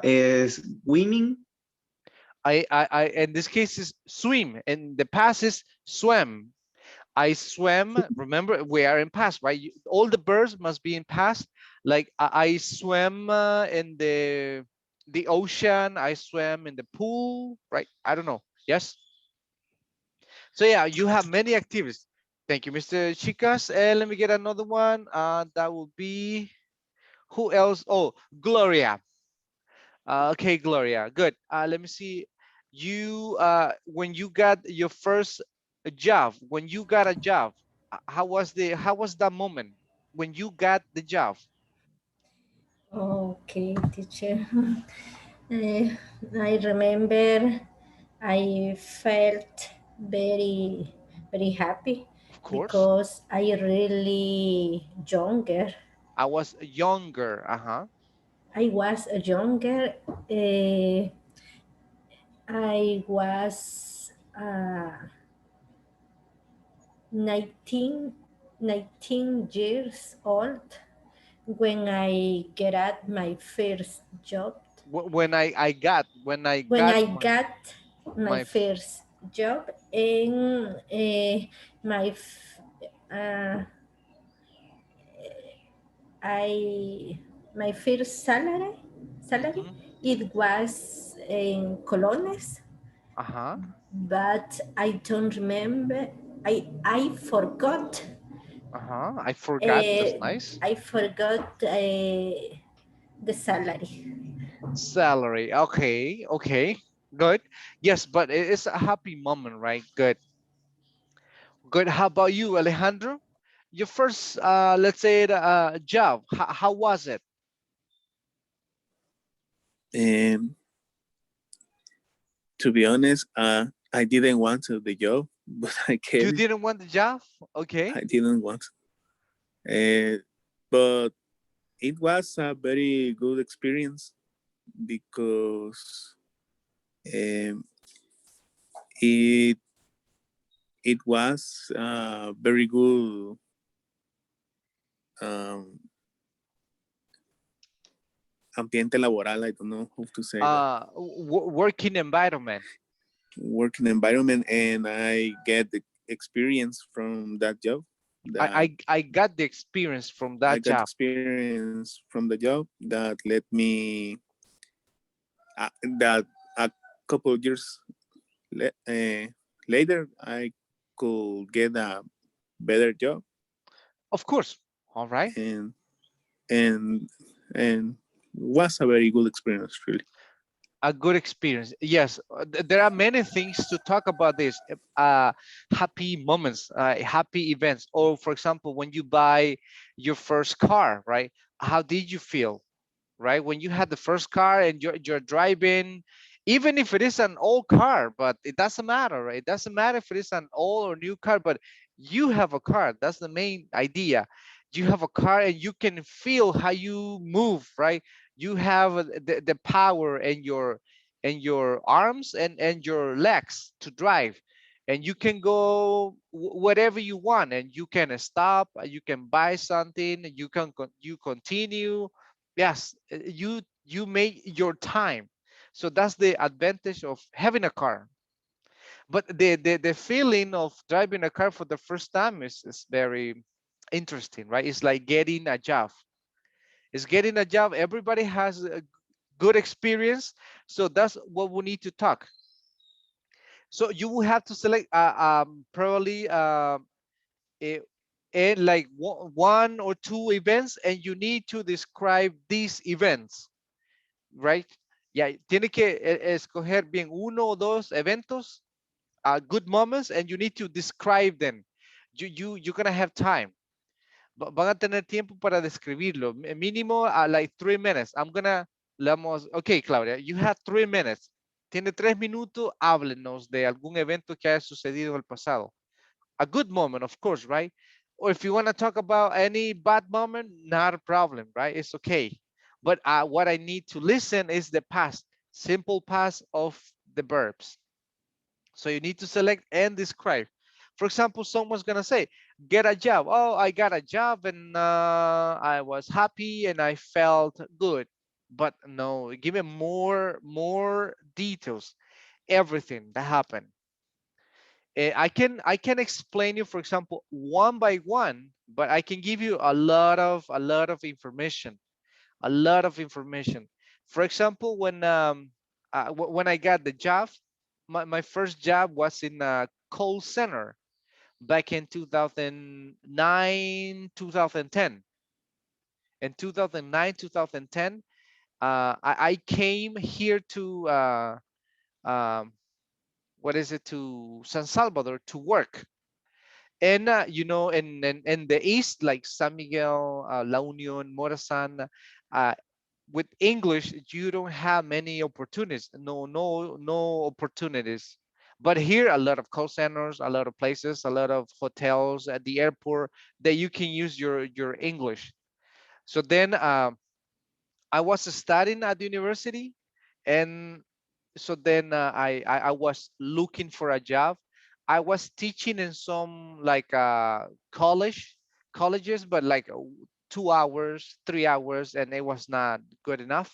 is swimming. I in this case is swim, and the past is swam. I swam. Remember, we are in past, right? All the verbs must be in past. Like I swam in the ocean. I swam in the pool, right? I don't know. Yes. So yeah, you have many activities. Thank you, Mr. Chicas. And let me get another one. That will be who else? Oh, Gloria. Okay, Gloria. Good. Let me see. You when you got your first job, when you got a job, how was that moment when you got the job? Okay, teacher. Eh, I remember I felt very happy Of course. because I really younger. I was younger. Uh-huh. I was younger. Uh, I was 19, 19 years old when I get at my first job. When I When got I got my my f- first job and my f- I my first salary mhm, it was in colones, uh-huh. but I don't remember. I forgot. Uh-huh. I forgot. That's nice. I forgot the salary. Salary. Okay. Okay. Good. Yes, but it's a happy moment, right? Good. Good. How about you, Alejandro? Your first, let's say, job. How was it? And to be honest, I didn't want to the job, but I get You it. didn't want the job? Okay. I didn't want. But it was a very good experience because um, it it was very good um, ambiente laboral. I don't know how to say that. Working environment. Working environment, and I get the experience from that job. That I got the experience from I that got job. experience from the job that let me that a couple of years later I could get a better job Of course. All right. and and and was a very good experience really. A good experience. Yes, there are many things to talk about this. Happy moments, happy events. Or for example, when you buy your first car, right? How did you feel, right? When you had the first car and you're driving, even if it is an old car, but it doesn't matter, right? It doesn't matter if it is an old or new car, but you have a car. That's the main idea. You have a car and you can feel how you move, right? You have the power in your arms and your legs to drive, and you can go whatever you want, and you can stop, you can buy something, you can you continue. Yes, you make your time. So that's the advantage of having a car. But the feeling of driving a car for the first time is very interesting, right? It's like getting a job. It's getting a job. Everybody has a good experience. So that's what we need to talk. So you will have to select probably a, like one or two events, and you need to describe these events, right? Yeah, tiene que escoger bien uno o dos eventos, good moments, and you need to describe them. You're gonna have time. Van a tener tiempo para describirlo. Mínimo like 3 minutes. Okay, Claudia, you have 3 minutes. Tiene 3 minutos, háblenos de algún evento que haya sucedido en el pasado. A good moment, of course, right? Or if you want to talk about any bad moment, not a problem, right? It's okay. But what I need to listen is the past, simple past of the verbs. So you need to select and describe. For example, someone's gonna say, get a job. Oh, I got a job and I was happy and I felt good. But no, give me more details, everything that happened. I can explain you, for example, one by one, but I can give you a lot of information, a lot of information. For example, when I got the job, my first job was in a call center back in 2009, 2010. In 2009, 2010, I came here to what is it, to San Salvador to work. And in the east, like San Miguel, La Union, Morazan, uh, with English, you don't have many opportunities. No opportunities. But here, a lot of call centers, a lot of places, a lot of hotels at the airport that you can use your English. So then I was studying at the university, and so then I was looking for a job. I was teaching in some like colleges, but like 2 hours, 3 hours, and it was not good enough.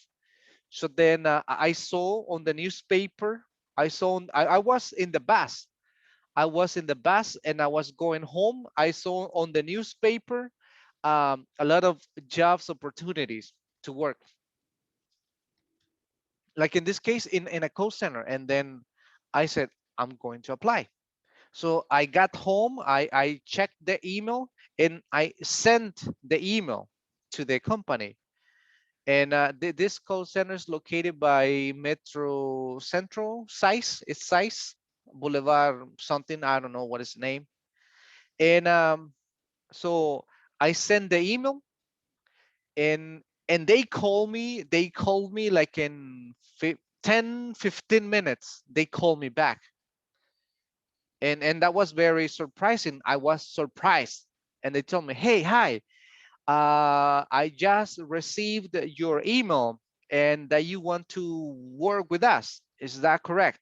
So then I saw on the newspaper. I was in the bus. I was in the bus and I was going home. I saw on the newspaper a lot of jobs opportunities to work, like in this case in a call center. And then I said, I'm going to apply. So I got home, I checked the email, and I sent the email to the company. And this call center is located by Metro Central, size it's size Boulevard something, I don't know what is the name. And so I sent the email, and they called me like in 10 15 minutes. They called me back, and that was very surprising. I was surprised, and they told me, hey, hi, I just received your email and that you want to work with us, is that correct?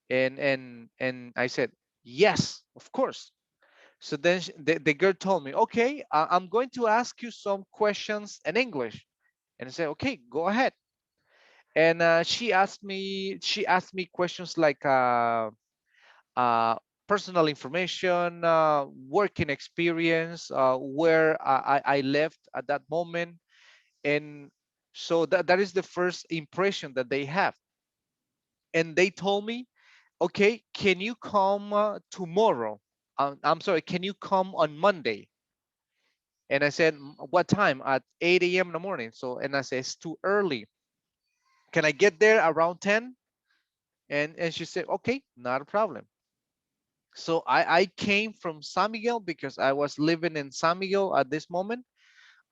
And I said, yes, of course. So then the girl told me, okay, I'm going to ask you some questions in English. And I said, okay, go ahead. And she asked me questions like uh, personal information, working experience, where I left at that moment. And so that is the first impression that they have. And they told me, okay, can you come tomorrow? I'm sorry, can you come on Monday? And I said, what time? At 8 a.m. in the morning. So, and I said, it's too early. Can I get there around 10? And she said, okay, not a problem. So I came from San Miguel because I was living in San Miguel at this moment.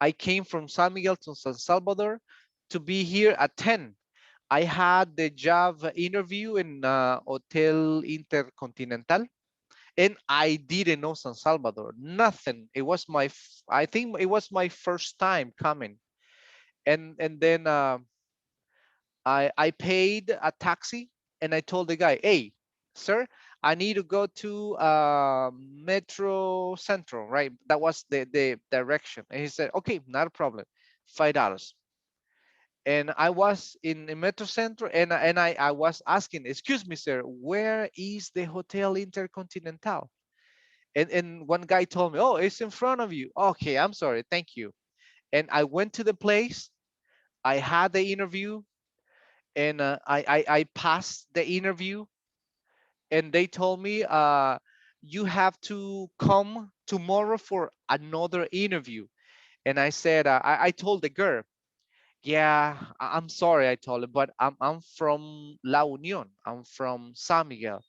I came from San Miguel to San Salvador to be here at 10. I had the job interview in Hotel Intercontinental, and I didn't know San Salvador, nothing. It was I think it was my first time coming. And then I paid a taxi, and I told the guy, hey, sir, I need to go to Metro Central, right? That was the direction. And he said, okay, not a problem, $5. And I was in Metro Central, and I was asking, excuse me, sir, where is the Hotel Intercontinental? And one guy told me, oh, it's in front of you. Okay, I'm sorry, thank you. And I went to the place. I had the interview, and I passed the interview, and they told me, you have to come tomorrow for another interview. And I said, I told the girl, yeah, I'm sorry, I told her, but I'm from La Union. I'm from San Miguel.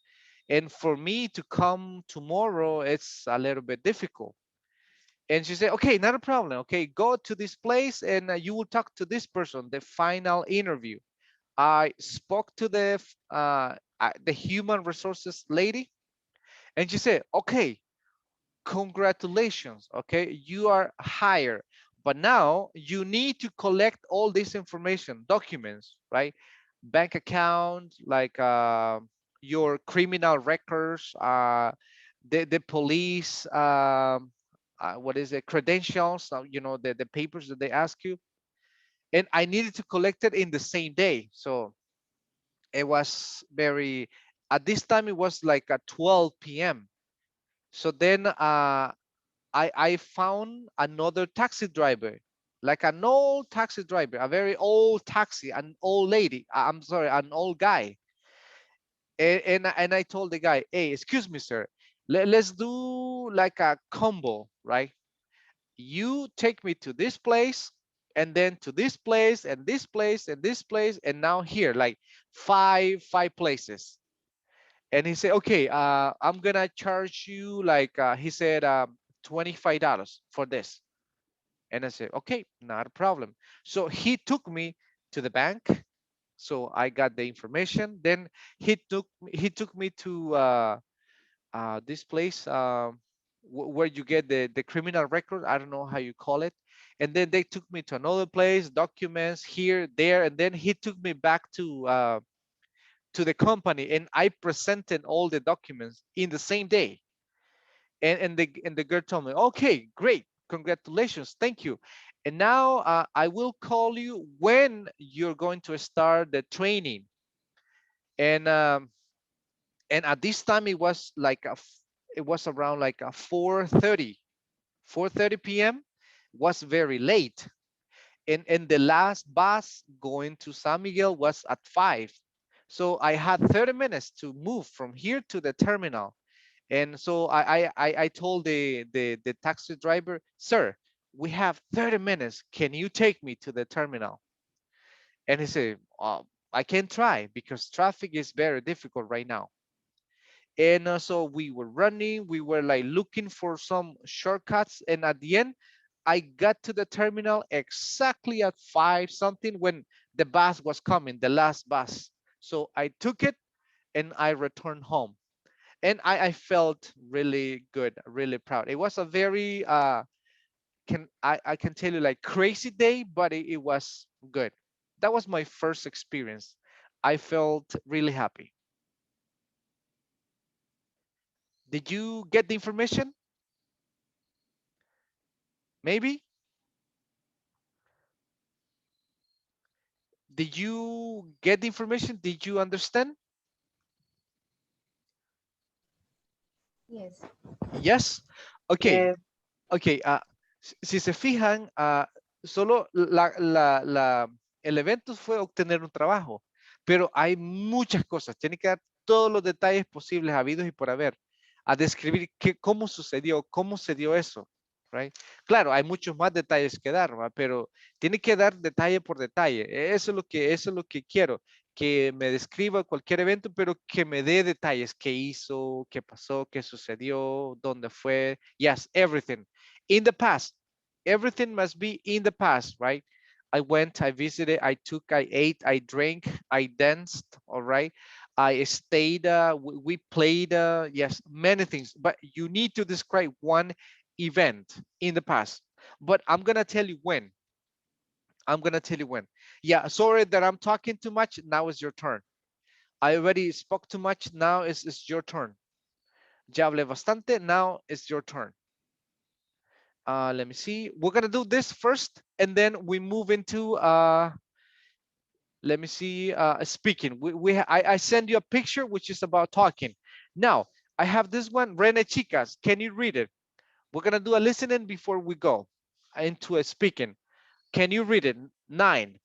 And for me to come tomorrow, it's a little bit difficult. And she said, okay, not a problem. Okay, go to this place, and you will talk to this person, the final interview. I spoke to the human resources lady, and she said, okay, congratulations, okay, you are hired, but now you need to collect all this information, documents, right? Bank account, like your criminal records, the police, what is it, credentials, the papers that they ask you. And I needed to collect it in the same day. So it was very, at this time it was like at 12 p.m. So then I found another taxi driver, like an old taxi driver, a very old taxi, an old lady. I'm sorry, an old guy. And I told the guy, hey, excuse me, sir, let's do like a combo, right? You take me to this place, and then to this place, and this place, and this place, and now here, like five places. And he said, okay, I'm gonna charge you, like he said, $25 for this. And I said, okay, not a problem. So he took me to the bank. So I got the information. Then he took me to this place, where you get the criminal record. I don't know how you call it. And then they took me to another place, documents here, there, and then he took me back to the company, and I presented all the documents in the same day. And the girl told me, okay, great, congratulations, thank you. And now I will call you when you're going to start the training. And at this time it was like it was around like a 4:30 p.m. Was very late. And the last bus going to San Miguel was at 5. So I had 30 minutes to move from here to the terminal. And so I told the taxi driver, sir, we have 30 minutes. Can you take me to the terminal? And he said, I can try because traffic is very difficult right now. And so we were running, we were like looking for some shortcuts. And at the end, I got to the terminal exactly at 5 something when the bus was coming, the last bus. So I took it and I returned home. And I felt really good, really proud. It was a very I can tell you, like, crazy day, but it was good. That was my first experience. I felt really happy. Did you get the information? Maybe? Did you get the information? Did you understand? Yes. Yes. Okay. Yes. Okay. Si se fijan, solo el evento fue obtener un trabajo, pero hay muchas cosas. Tiene que dar todos los detalles posibles, habidos y por haber, a describir cómo sucedió, cómo se dio eso. right? Claro, hay muchos más detalles que dar, ¿va? Pero tiene que dar detalle por detalle. Eso es lo que quiero, que me describa cualquier evento, pero que me dé detalles, qué hizo, qué pasó, qué sucedió, dónde fue. Yes, everything. In the past, everything must be in the past, right? I went, I visited, I took, I ate, I drank, I danced, all right? I stayed, we played, yes, many things, but you need to describe one event in the past. But I'm gonna tell you when. I'm gonna tell you when. Yeah, sorry that I'm talking too much. Now is your turn. I already spoke too much. Now it's your turn. Ya hablé bastante. Now it's your turn. Let me see. We're gonna do this first, and then we move into let me see, speaking. I send you a picture which is about talking. Now I have this one, Rene Chicas. Can you read it? We're gonna do a listening before we go into a speaking. Can you read it? 9.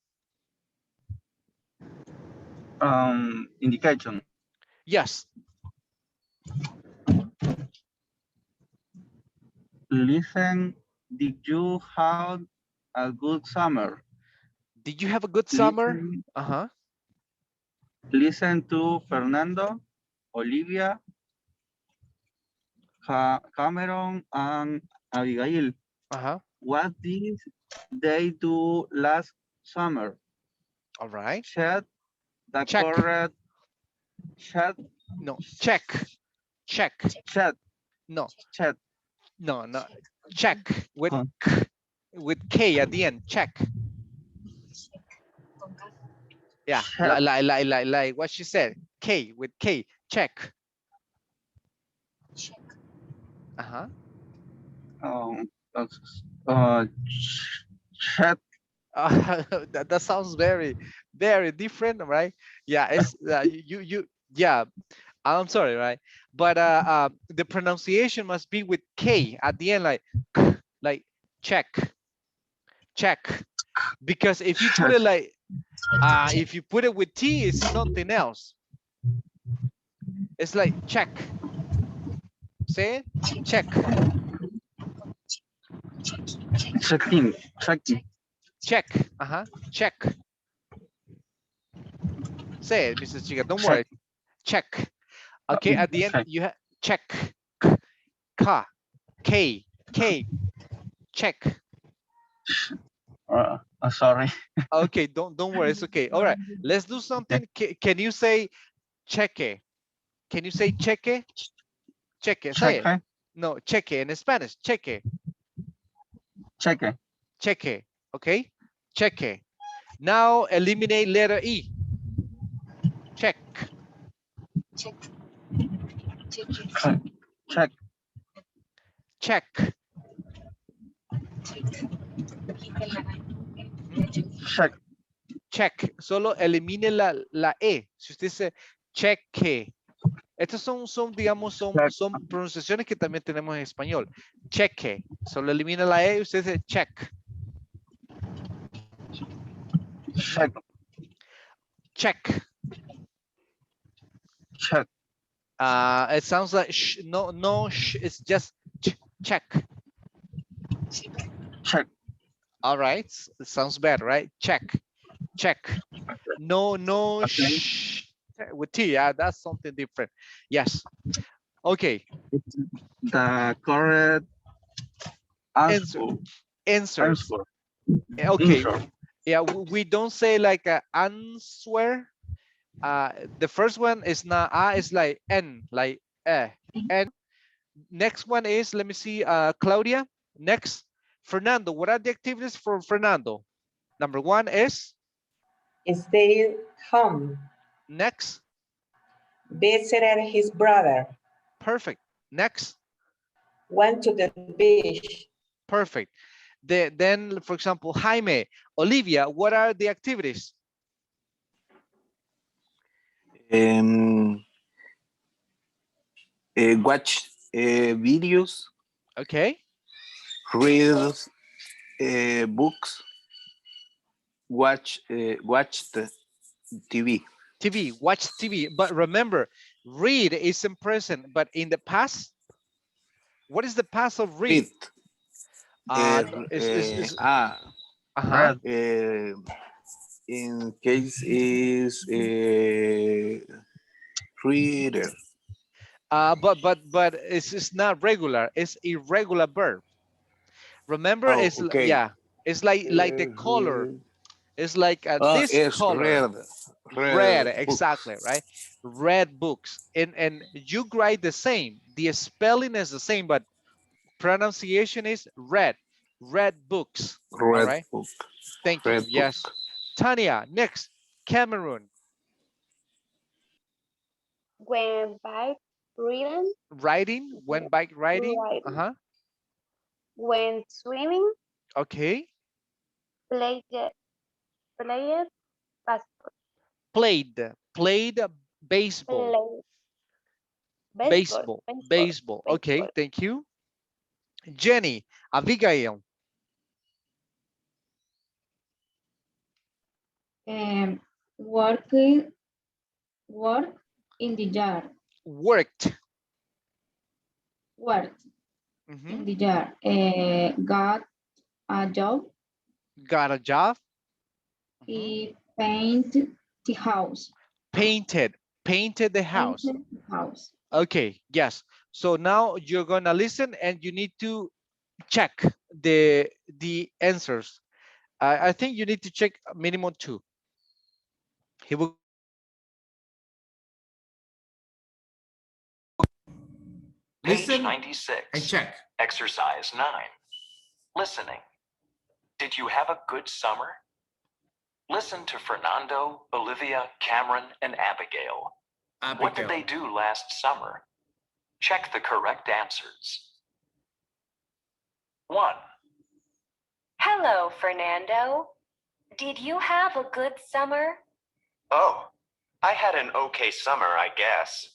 Indication. Yes. Listen, did you have a good summer? Did you have a good summer? Listen, Uh-huh. listen to Fernando, Olivia, Cameron, and Abigail. Uh-huh. What did they do last summer? All right. Check the Check. correct. Check. No, check. Check. Check. No. Check. No, no. Check with Huh. with K at the end. Check. Yeah, Check. like what she said. K with K. Check. Uh-huh. Uh, check. That sounds very, very different, right? Yeah, it's yeah, I'm sorry, right? But the pronunciation must be with K at the end, like check, check. Because if you put Check. it like if you put it with T, it's something else. It's like check. Say it, check, Checking. Checking. check. Uh-huh. Check. Say it, Mrs. Chica. Don't Check. worry. Check. Okay, at the end Check. you have check. K, K, K. Check. Sorry. Okay, don't worry, it's okay. All right, let's do something. Can you say cheque? Can you say cheque? Cheque, say it. Check. No, cheque in Spanish, cheque, Check. cheque, okay? Cheque. Now eliminate letter E. Check, Check. check. Check. Check. Solo elimine la E. Si usted dice cheque. Estas digamos, son pronunciaciones que también tenemos en español. Cheque. Solo elimina la E y usted dice check. Check. Check. Check. It sounds like sh, no sh, it's just check. Check. All right, it sounds better, right? Check, check. No Okay. sh with T, yeah, that's something different. Yes. Okay. The correct answer. Answers. Answer. Okay. Answer. Yeah, we don't say like answer. The first one is not it's like N, like and next one is, let me see, Claudia. Next, Fernando. What are the activities for Fernando? Number 1 is Stay home. next. Visited his brother. Perfect. Next. Went to the beach. Perfect. Then, for example, Jaime, Olivia, what are the activities? Watch videos. Okay. Read books. Watch the TV. TV, watch TV. But remember, read is in present, but in the past, what is the past of read? Uh-huh. In case is reader. But it's not regular. It's irregular verb. Remember, Oh, it's okay. yeah. It's like the color. It's like this It's color. red. Red, Red book. exactly, right? Red books. And you write the same. The spelling is the same, but pronunciation is red. Red books. All Red right. book. Thank you. Red book. Yes. Tanya, next. Cameroon. When bike riding, Riding. When bike riding. riding. Uh-huh. When swimming, Okay. play played basketball. Played baseball. Play baseball. Baseball. Okay, Baseball. thank you. Jenny, Abigail. Work, work in the yard. Worked. Work Mhm. in the yard. Got a job. Got a job. Mhm. He paint the house. Painted the house. Painted the house. Okay, yes. So now you're gonna listen and you need to check the answers. I think you need to check minimum 2. He will Page 96. And check. Exercise 9. Listening. Did you have a good summer? Listen to Fernando, Olivia, Cameron, and Abigail. What did they do last summer? Check the correct answers. 1. Hello, Fernando. Did you have a good summer? Oh, I had an okay summer, I guess.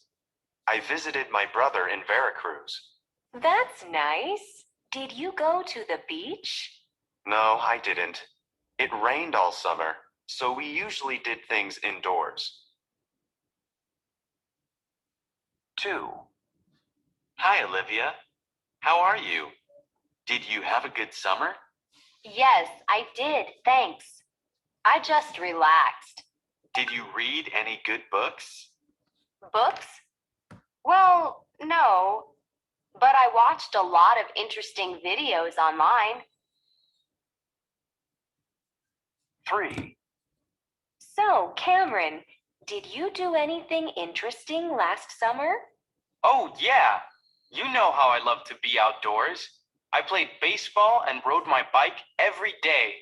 I visited my brother in Veracruz. That's nice. Did you go to the beach? No, I didn't. It rained all summer, so we usually did things indoors. 2. Hi, Olivia. How are you? Did you have a good summer? Yes, I did. Thanks. I just relaxed. Did you read any good books? Books? Well, no, but I watched a lot of interesting videos online. 3. So, Cameron, did you do anything interesting last summer? Oh, yeah. You know how I love to be outdoors. I played baseball and rode my bike every day.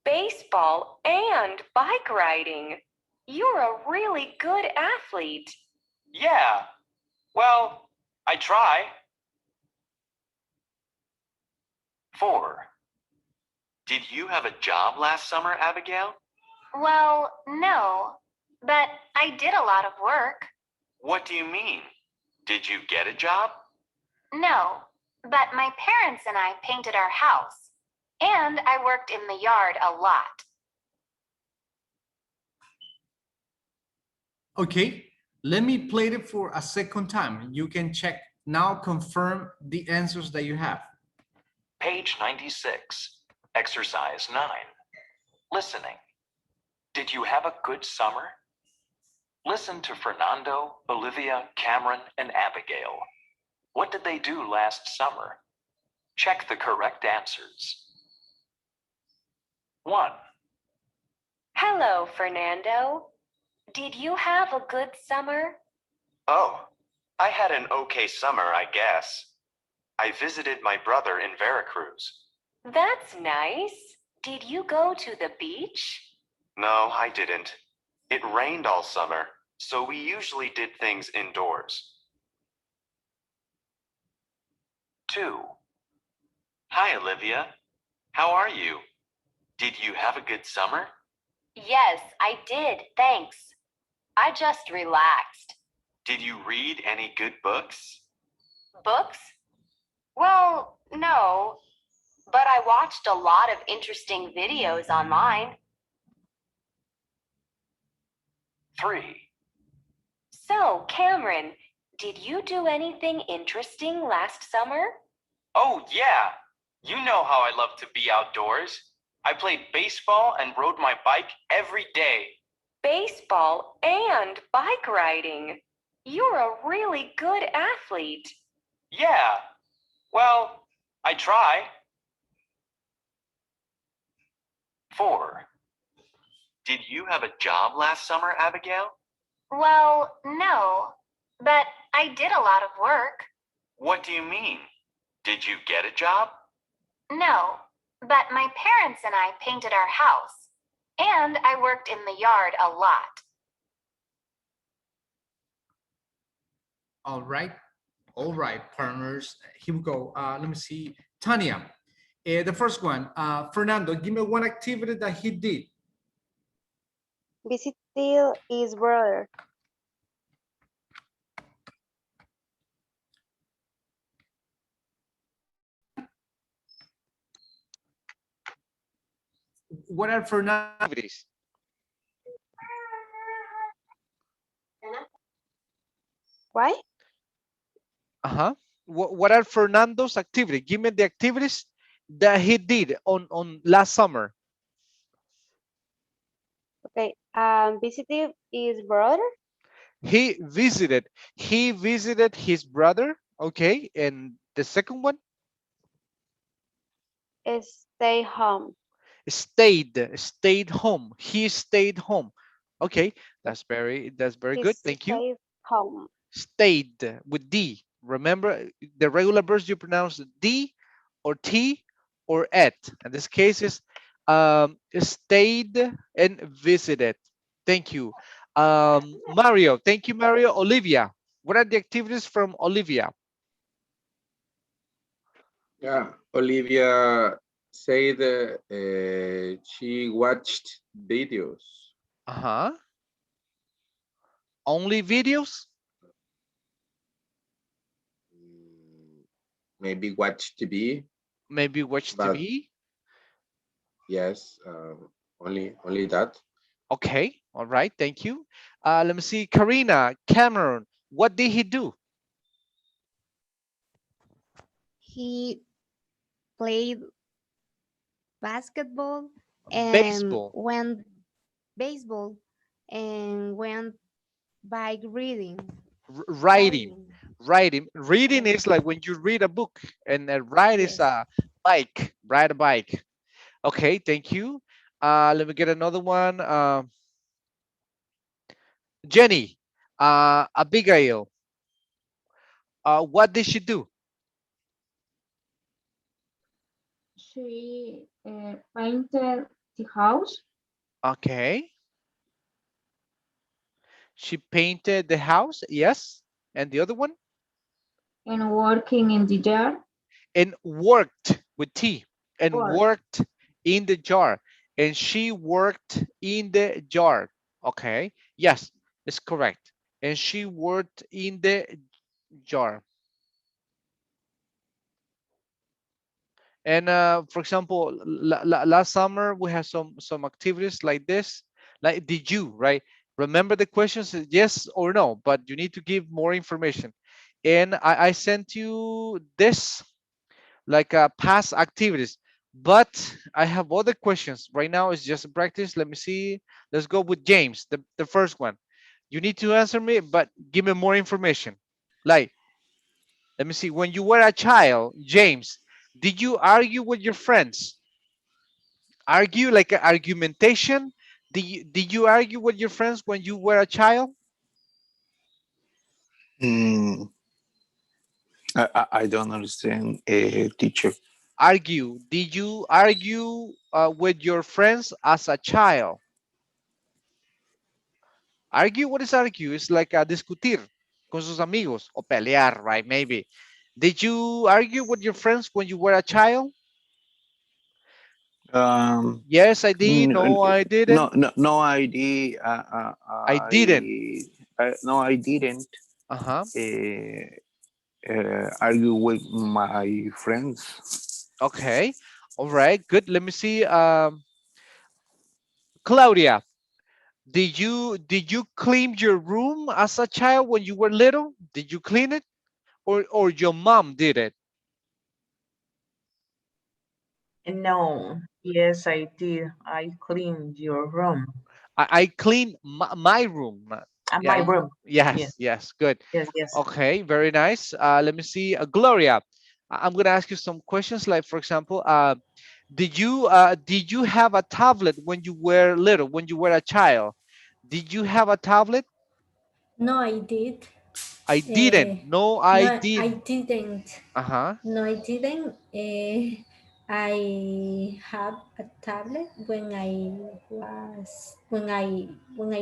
Baseball and bike riding. You're a really good athlete. Yeah. Well, I try. 4. Did you have a job last summer, Abigail? Well, no, but I did a lot of work. What do you mean? Did you get a job? No, but my parents and I painted our house, and I worked in the yard a lot. Okay, let me play it for a second time. You can check now, confirm the answers that you have. Page 96. Exercise 9. Listening. Did you have a good summer? Listen to Fernando, Olivia, Cameron, and Abigail. What did they do last summer? Check the correct answers. 1. Hello, Fernando. Did you have a good summer? Oh, I had an okay summer, I guess. I visited my brother in Veracruz. That's nice. Did you go to the beach? No, I didn't. It rained all summer, so we usually did things indoors. 2. Hi, Olivia. How are you? Did you have a good summer? Yes, I did. Thanks. I just relaxed. Did you read any good books? Books? Well, no, but I watched a lot of interesting videos online. 3. So, Cameron, did you do anything interesting last summer? Oh, yeah. You know how I love to be outdoors. I played baseball and rode my bike every day. Baseball and bike riding. You're a really good athlete. Yeah, well, I try. 4. Did you have a job last summer, Abigail? Well, no, but I did a lot of work. What do you mean? Did you get a job? No, but my parents and I painted our house, and I worked in the yard a lot. All right. All right, partners. Here we go. Let me see. Tanya, the first one. Fernando, give me one activity that he did. Visited his brother. What are Fernando's activities? Why? What are Fernando's activities? Give me the activities that he did on last summer. Okay. Visited his brother. He visited his brother. Okay, and the second one, Stay home. stayed home. He stayed home. Okay, that's very He good. Thank you. stayed home. Stayed with D. Remember, the regular verbs you pronounce D or T or at. In this case is stayed and visited. Thank you. Mario, thank you, Mario. Olivia, what are the activities from Olivia? Yeah, Olivia said she watched videos. Only videos? Maybe watch TV. Maybe watch but TV? Yes, only that. Okay, all right, thank you. Let me see, Karina, Cameron, what did he do? He played basketball and Baseball. went baseball and went bike reading. Writing. Reading is like when you read a book, and ride is a bike, ride a bike. Okay, thank you. Let me get another one. Jenny, Abigail, what did she do? She painted the house Okay, she painted the house, yes. And the other one? and working in the yard. And worked with T, and Work. worked in the jar, and she worked in the jar. Okay, yes, it's correct. And she worked in the jar. And for example, last summer we had some activities like this. Like, did you, right? Remember the questions, yes or no, but you need to give more information. And I sent you this, like past activities, but I have other questions. Right now it's just a practice. Let me see. Let's go with James, the first one. You need to answer me, but give me more information. Like, let me see. When you were a child, James, did you argue with your friends? Argue, like argumentation? Did you argue with your friends when you were a child? Mm, I don't understand, teacher. Argue. Did you argue with your friends as a child? Argue, what is argue? It's like discutir con sus amigos o pelear, right? Maybe. Did you argue with your friends when you were a child? Yes, I did. No, I didn't. No, I did. I didn't. No, I didn't Uh-huh. argue with my friends. Okay. All right. Good. Let me see. Claudia, did you clean your room as a child when you were little? Did you clean it, or your mom did it? No, yes, I did. I cleaned your room. I clean my room. My Yeah. room. Yes, Yes. Yes. Good. yes, yes. Okay. Very nice. Let me see. Gloria, I'm gonna ask you some questions. Like for example, did you have a tablet when you were little? When you were a child, did you have a tablet? No, I did. I didn't. No, I No, I didn't. didn't. Uh huh. No, I didn't. I have a tablet when I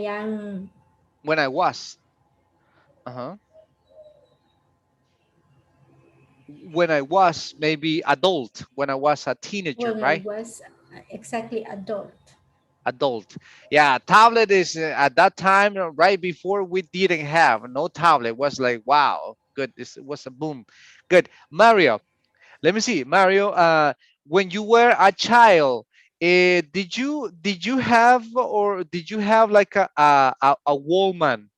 am When I was. Uh huh. When I was maybe adult. When I was a teenager, when I right? was exactly adult. Adult. Yeah, tablet is at that time right before we didn't have no tablet. It was like wow, good. This was a boom. Good, Mario. Let me see, Mario. When you were a child, did you have or did you have like a woman?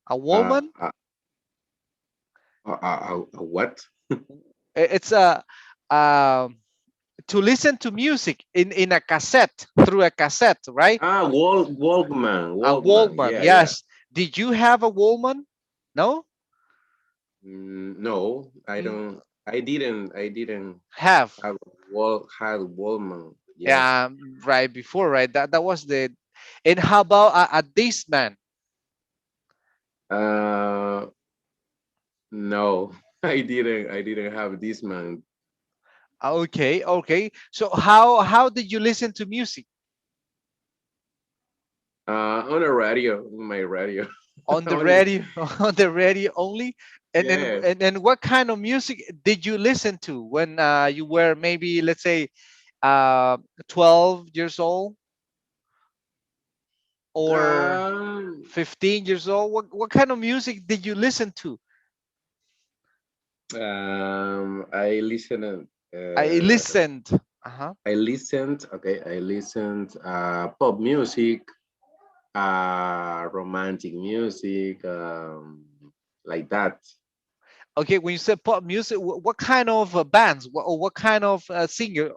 A Uh, woman? uh, what? It's a um to listen to music in a cassette through a cassette, right? Walkman, A Walkman. Walkman. Yeah, yeah. Yes. Did you have a Walkman? No. No, I Mm, don't. I didn't have. have had Walkman. Yes. Yeah, right before, right? That was the. And how about a Discman? Uh, no, I didn't have this man. Okay, okay. So how did you listen to music? On a radio, my radio. On the Only. radio, on the radio only? And then Yes. and what kind of music did you listen to when you were maybe let's say 12 years old or Um, 15 years old? What kind of music did you listen to? I listened. I Uh, listened. Uh-huh. I listened. Okay, I listened. Pop music, romantic music, like that. Okay, when you said pop music, what kind of bands or what kind of singer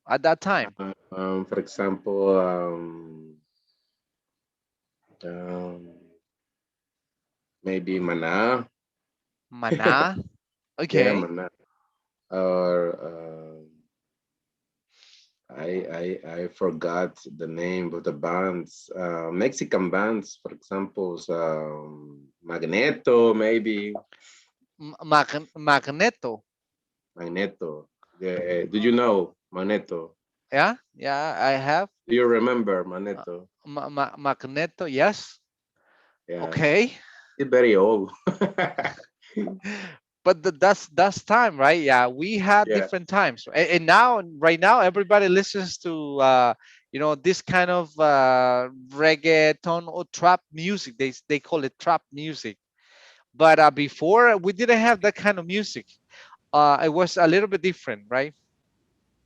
at that time? For example, um, maybe Mana. Mana. Yeah, Okay. Mana. Or I forgot the name of the bands. Mexican bands, for example, Magneto, maybe Magneto. Magneto. Yeah, do you know Magneto? Yeah, yeah, I have Do you remember Magneto? Magneto. Yes. Yeah, Okay. it's very old. But that's time, right? Yeah, we had Yeah, different times, and now right now everybody listens to this kind of reggaeton or trap music. They call it trap music. But before we didn't have that kind of music. It was a little bit different, right?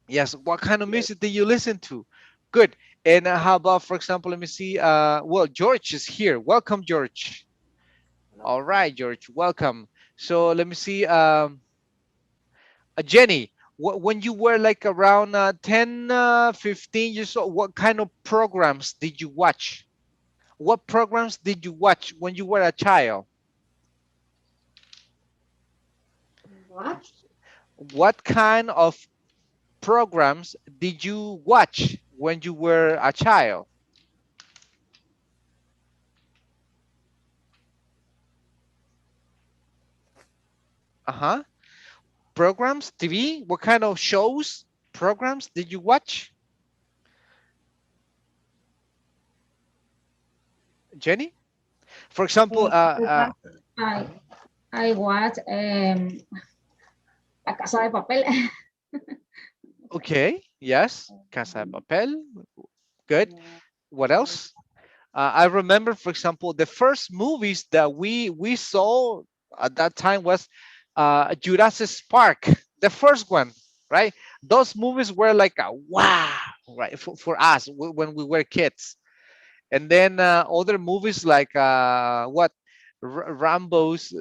Yes. What kind of yeah. music did you listen to? Good. And how about, for example, let me see. Well, George is here. Welcome, George. All right, George. Welcome. So let me see. Jenny, when you were like around 10, 15 years old, what kind of programs did you watch? What programs did you watch when you were a child? What? What kind of programs did you watch when you were a child? Uh-huh. Programs, TV? What kind of shows, programs did you watch? Jenny? For example, I I watch La Casa de Papel. okay, yes, Casa de Papel, good. What else? I remember, for example, the first movies that we saw at that time was Jurassic Park, the first one, right? Those movies were like a wow, right, for us when we were kids. And then other movies like what Rambo's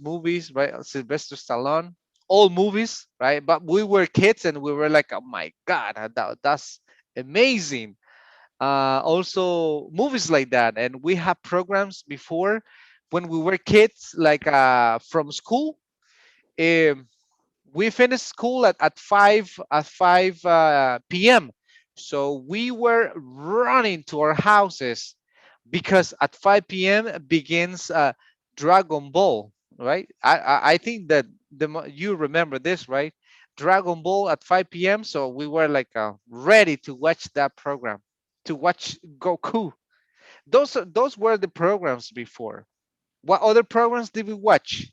movies, right? Sylvester Stallone. old movies, right? But we were kids and we were like, oh my god, that's amazing. Also movies like that, and we have programs before when we were kids, like from school. um, we finished school at 5 p.m. So we were running to our houses because at 5 p.m. begins Dragon Ball, right? I think that you remember this, right? Dragon Ball at 5 p.m. So we were like ready to watch that program, to watch Goku. Those were the programs before. What other programs did we watch?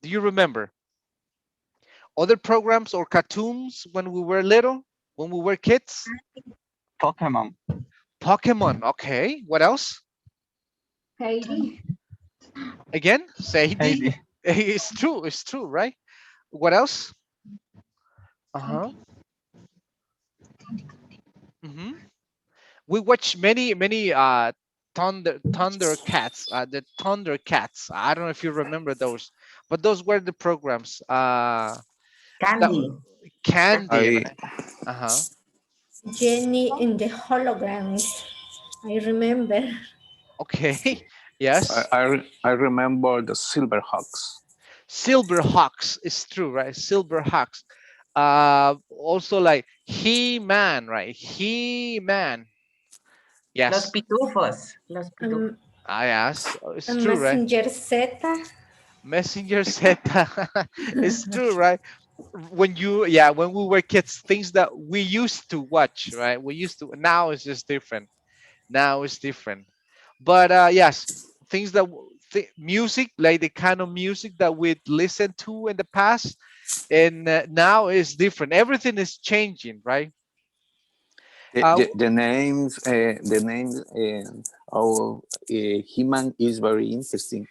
Do you remember? Other programs or cartoons when we were little, when we were kids? Pokemon. Pokemon. Okay. What else? Heidi. Again, Sadie. Heidi. It's true. It's true, right? What else? Uh huh. Candy. Hmm. We watch many Thundercats. The Thundercats. I don't know if you remember those, but those were the programs. That Candy. Candy, I right? Uh huh. Jenny in the holograms. I remember. Okay. I, Yes. I remember the Silverhawks. Silverhawks is true, right? Silverhawks. Also like He-Man, right? He-Man. Los Yes. pitufos. Los pitufos. I asked. It's And true, right? Messenger Z. Messenger Z. It's true, right? When you, yeah, when we were kids, things that we used to watch, right? We used to. Now it's just different. Now it's different. But yes, things that music, like the kind of music that we listened to in the past, and now is different. Everything is changing, right? The, uh, the, the names of He-Man is very interesting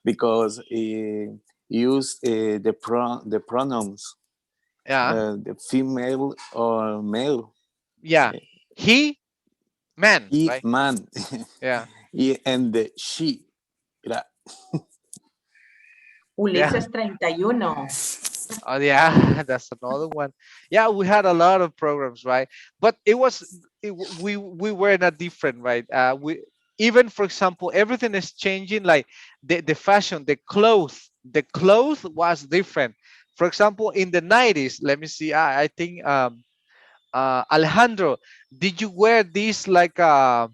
because use the pronouns, yeah, the female or male. yeah, uh, he man, He right? man, Yeah, and the she. Era- yeah. Ulises 31. Oh yeah, that's another one. Yeah, we had a lot of programs, right? But we were in a different, right? We, even for example, everything is changing. Like the fashion, the clothes was different. For example, in the 90s, let me see. I think Alejandro, did you wear this like a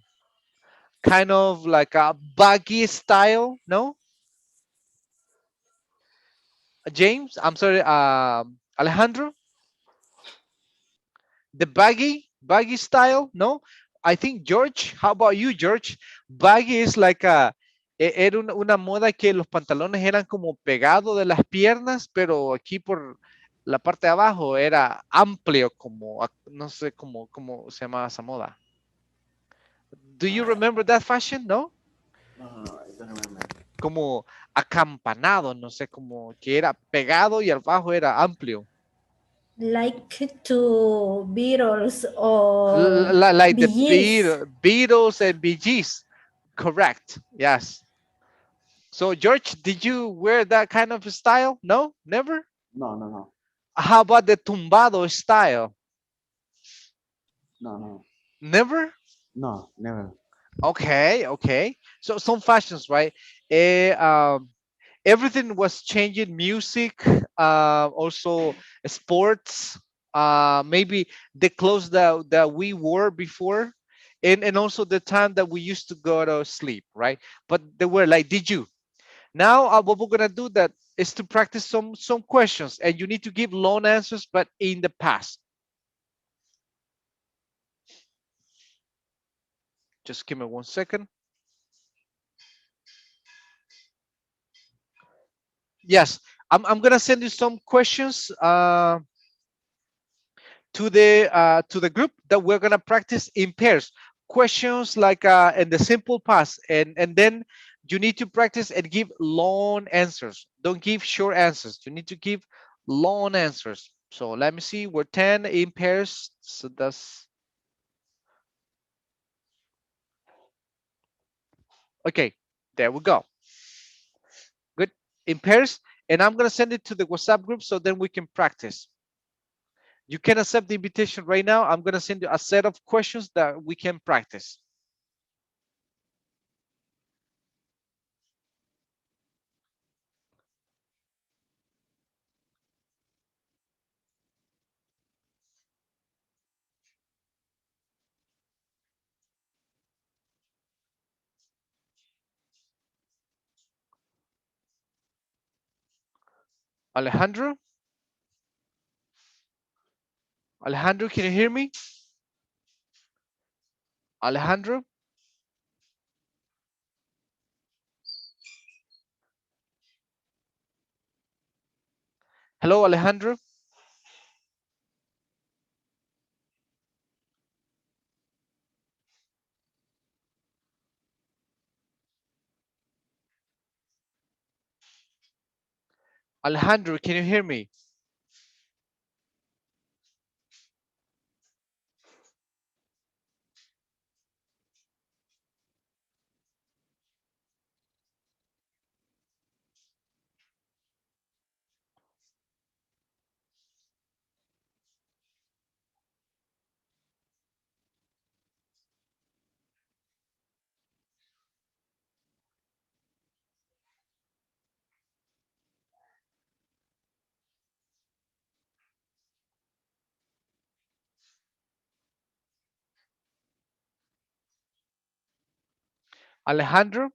kind of like a baggy style? No, James. I'm sorry, Alejandro. The baggy style, no. I think George, how about you, George? Baggy is like a era una moda que los pantalones eran como pegados de las piernas, pero aquí por la parte de abajo era amplio, como no sé cómo se llama esa moda. Do you remember that fashion? No, No, I don't remember. como acampanado, no sé, como que era pegado y abajo era amplio. Like to Beatles or Like the Bee Gees. Beatles and Bee Gees. Correct. Yes. So George, did you wear that kind of style? No, never. No, no, no, How about the tumbado style? no, no, Never. no, never. Okay, okay. So some fashions, right? Eh, um, Everything was changing. Music, also sports. Maybe the clothes that we wore before, and also the time that we used to go to sleep, right? But they were like, did you? Now, what we're gonna do that is to practice some questions, and you need to give long answers, but in the past. Just give me 1 second. Yes, I'm gonna send you some questions to the group that we're gonna practice in pairs. Questions like in the simple past, and then you need to practice and give long answers. Don't give short answers. You need to give long answers. So let me see. We're 10 in pairs. So that's okay. There we go. Good. In pairs. and I'm going to send it to the WhatsApp group so then we can practice. You can accept the invitation right now. I'm going to send you a set of questions that we can practice. Alejandro? Alejandro, can you hear me? Alejandro? Hello, Alejandro? Alejandro, can you hear me? Alejandro?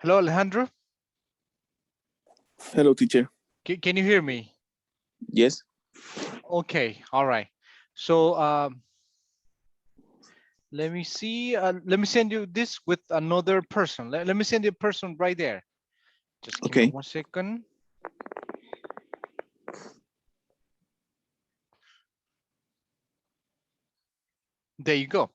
Hello, Alejandro. Hello, teacher. Can you hear me? Yes. Okay, all right. So let me see. Let me send you this with another person. Let me send you a person right there. Just give me Okay. 1 second. There you go.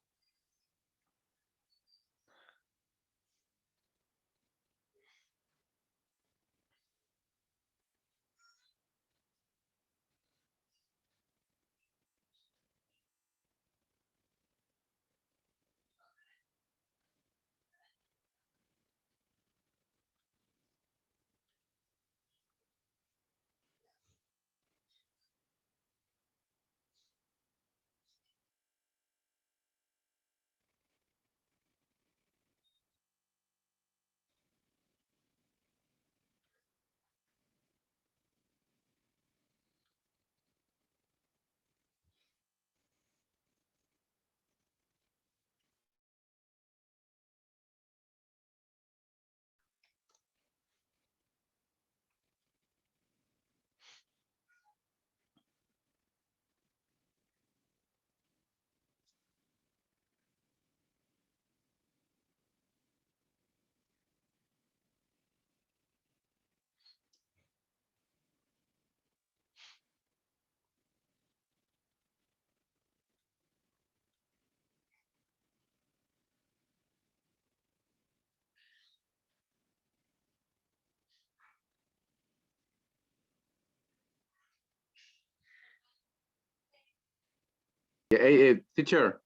Yeah, hey, teacher,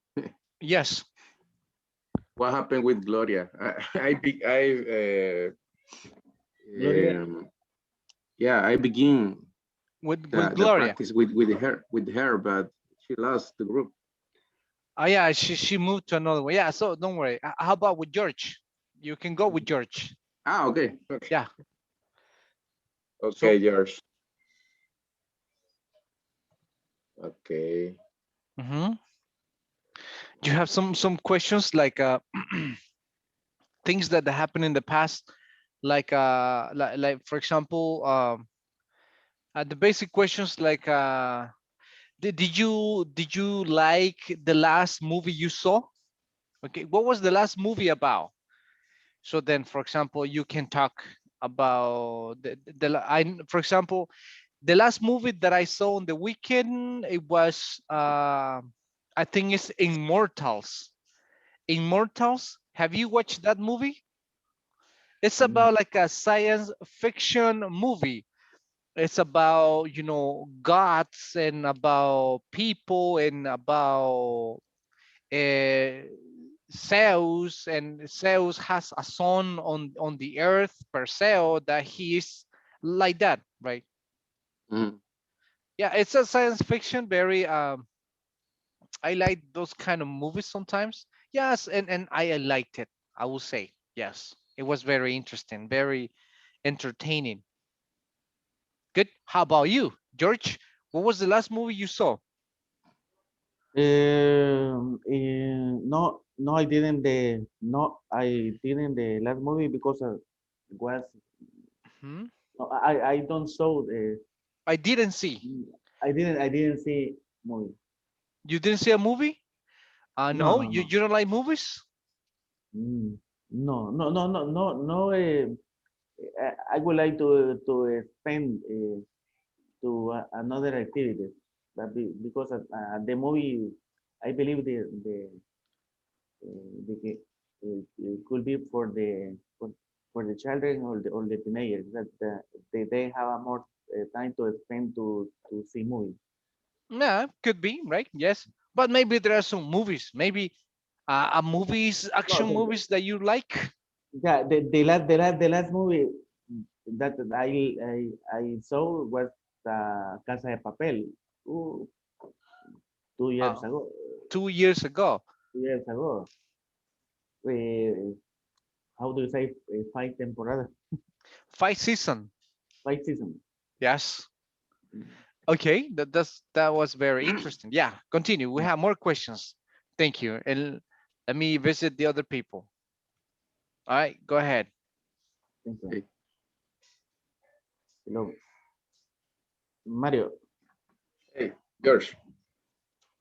Yes. what happened with Gloria? Gloria. Yeah, I begin With the Gloria. practice with her, but she lost the group. Oh yeah, she moved to another one. Yeah, so don't worry. How about with George? You can go with George. Ah, okay, okay, Yeah. So okay, George. Okay. you have some questions like things that happened in the past, like for example, the basic questions like did you like the last movie you saw? Okay, what was the last movie about? So then, for example, you can talk about for example, the last movie that I saw on the weekend, it was I think it's Immortals. Immortals. Have you watched that movie? It's about like a science fiction movie. It's about, gods and about people and about uh, Zeus, and Zeus has a son on the earth, Perseo, that he is like that, right? Mhm. Yeah, it's a science fiction, very I like those kind of movies sometimes. Yes, and I liked it. I will say yes. It was very interesting, very entertaining. Good. How about you, George? What was the last movie you saw? No, no, I didn't. I didn't the last movie because was Hmm? no, I don't saw the. I didn't see. I didn't see movie. You didn't see a movie? No, No, no, you, no. you don't like movies? No, no, no, no, no, no. I would like to spend to another activity, but because the movie, I believe the it could be for the children or the teenagers that they have a more time to spend to see movies. Yeah, could be, right? Yes. But maybe there are some movies, maybe a movies, No, action movies that you like. yeah, the last movie that I saw was Casa de Papel. Ooh, 2 years Uh, ago. 2 years ago. 2 years ago. Uh, how do you say five temporadas? 5 season. 5 seasons. Yes. Okay, that was very interesting. Yeah, continue. We have more questions. Thank you. And let me visit the other people. All right, go ahead. think so. Okay. Hello. Mario, Hey, George.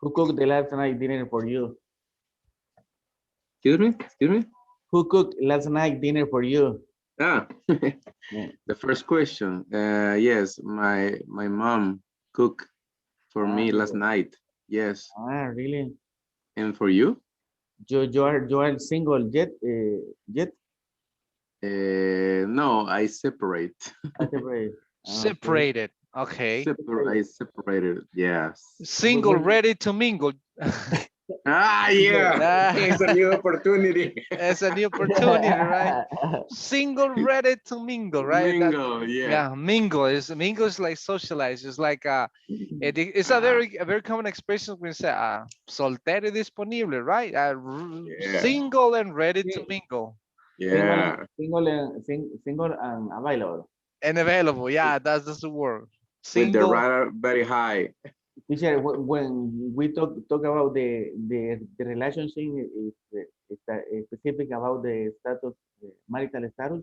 who cooked the last night dinner for you? Excuse me? Excuse me? Who cooked last night dinner for you? Ah, Yeah. the first question. Yes, my mom cooked for me last Really? night. Yes. Really? And for you? You are single yet? Yet? No, I separate. I separate. Okay. Separated. Okay. I separated. Yes. Single, When, ready to mingle. Ah, yeah. It's a new opportunity. It's a new opportunity, right? Single, ready to mingle, right? That, Mingle, yeah. yeah, mingle is like socialize. It's like it's a very common expression when say soltero y disponible, right? Yeah. Single and ready to mingle. Yeah. single and available. And available, yeah, that's the word. With the Single. radar very high. Teacher, when we talk about the relationship, is that specific about the status, marital status?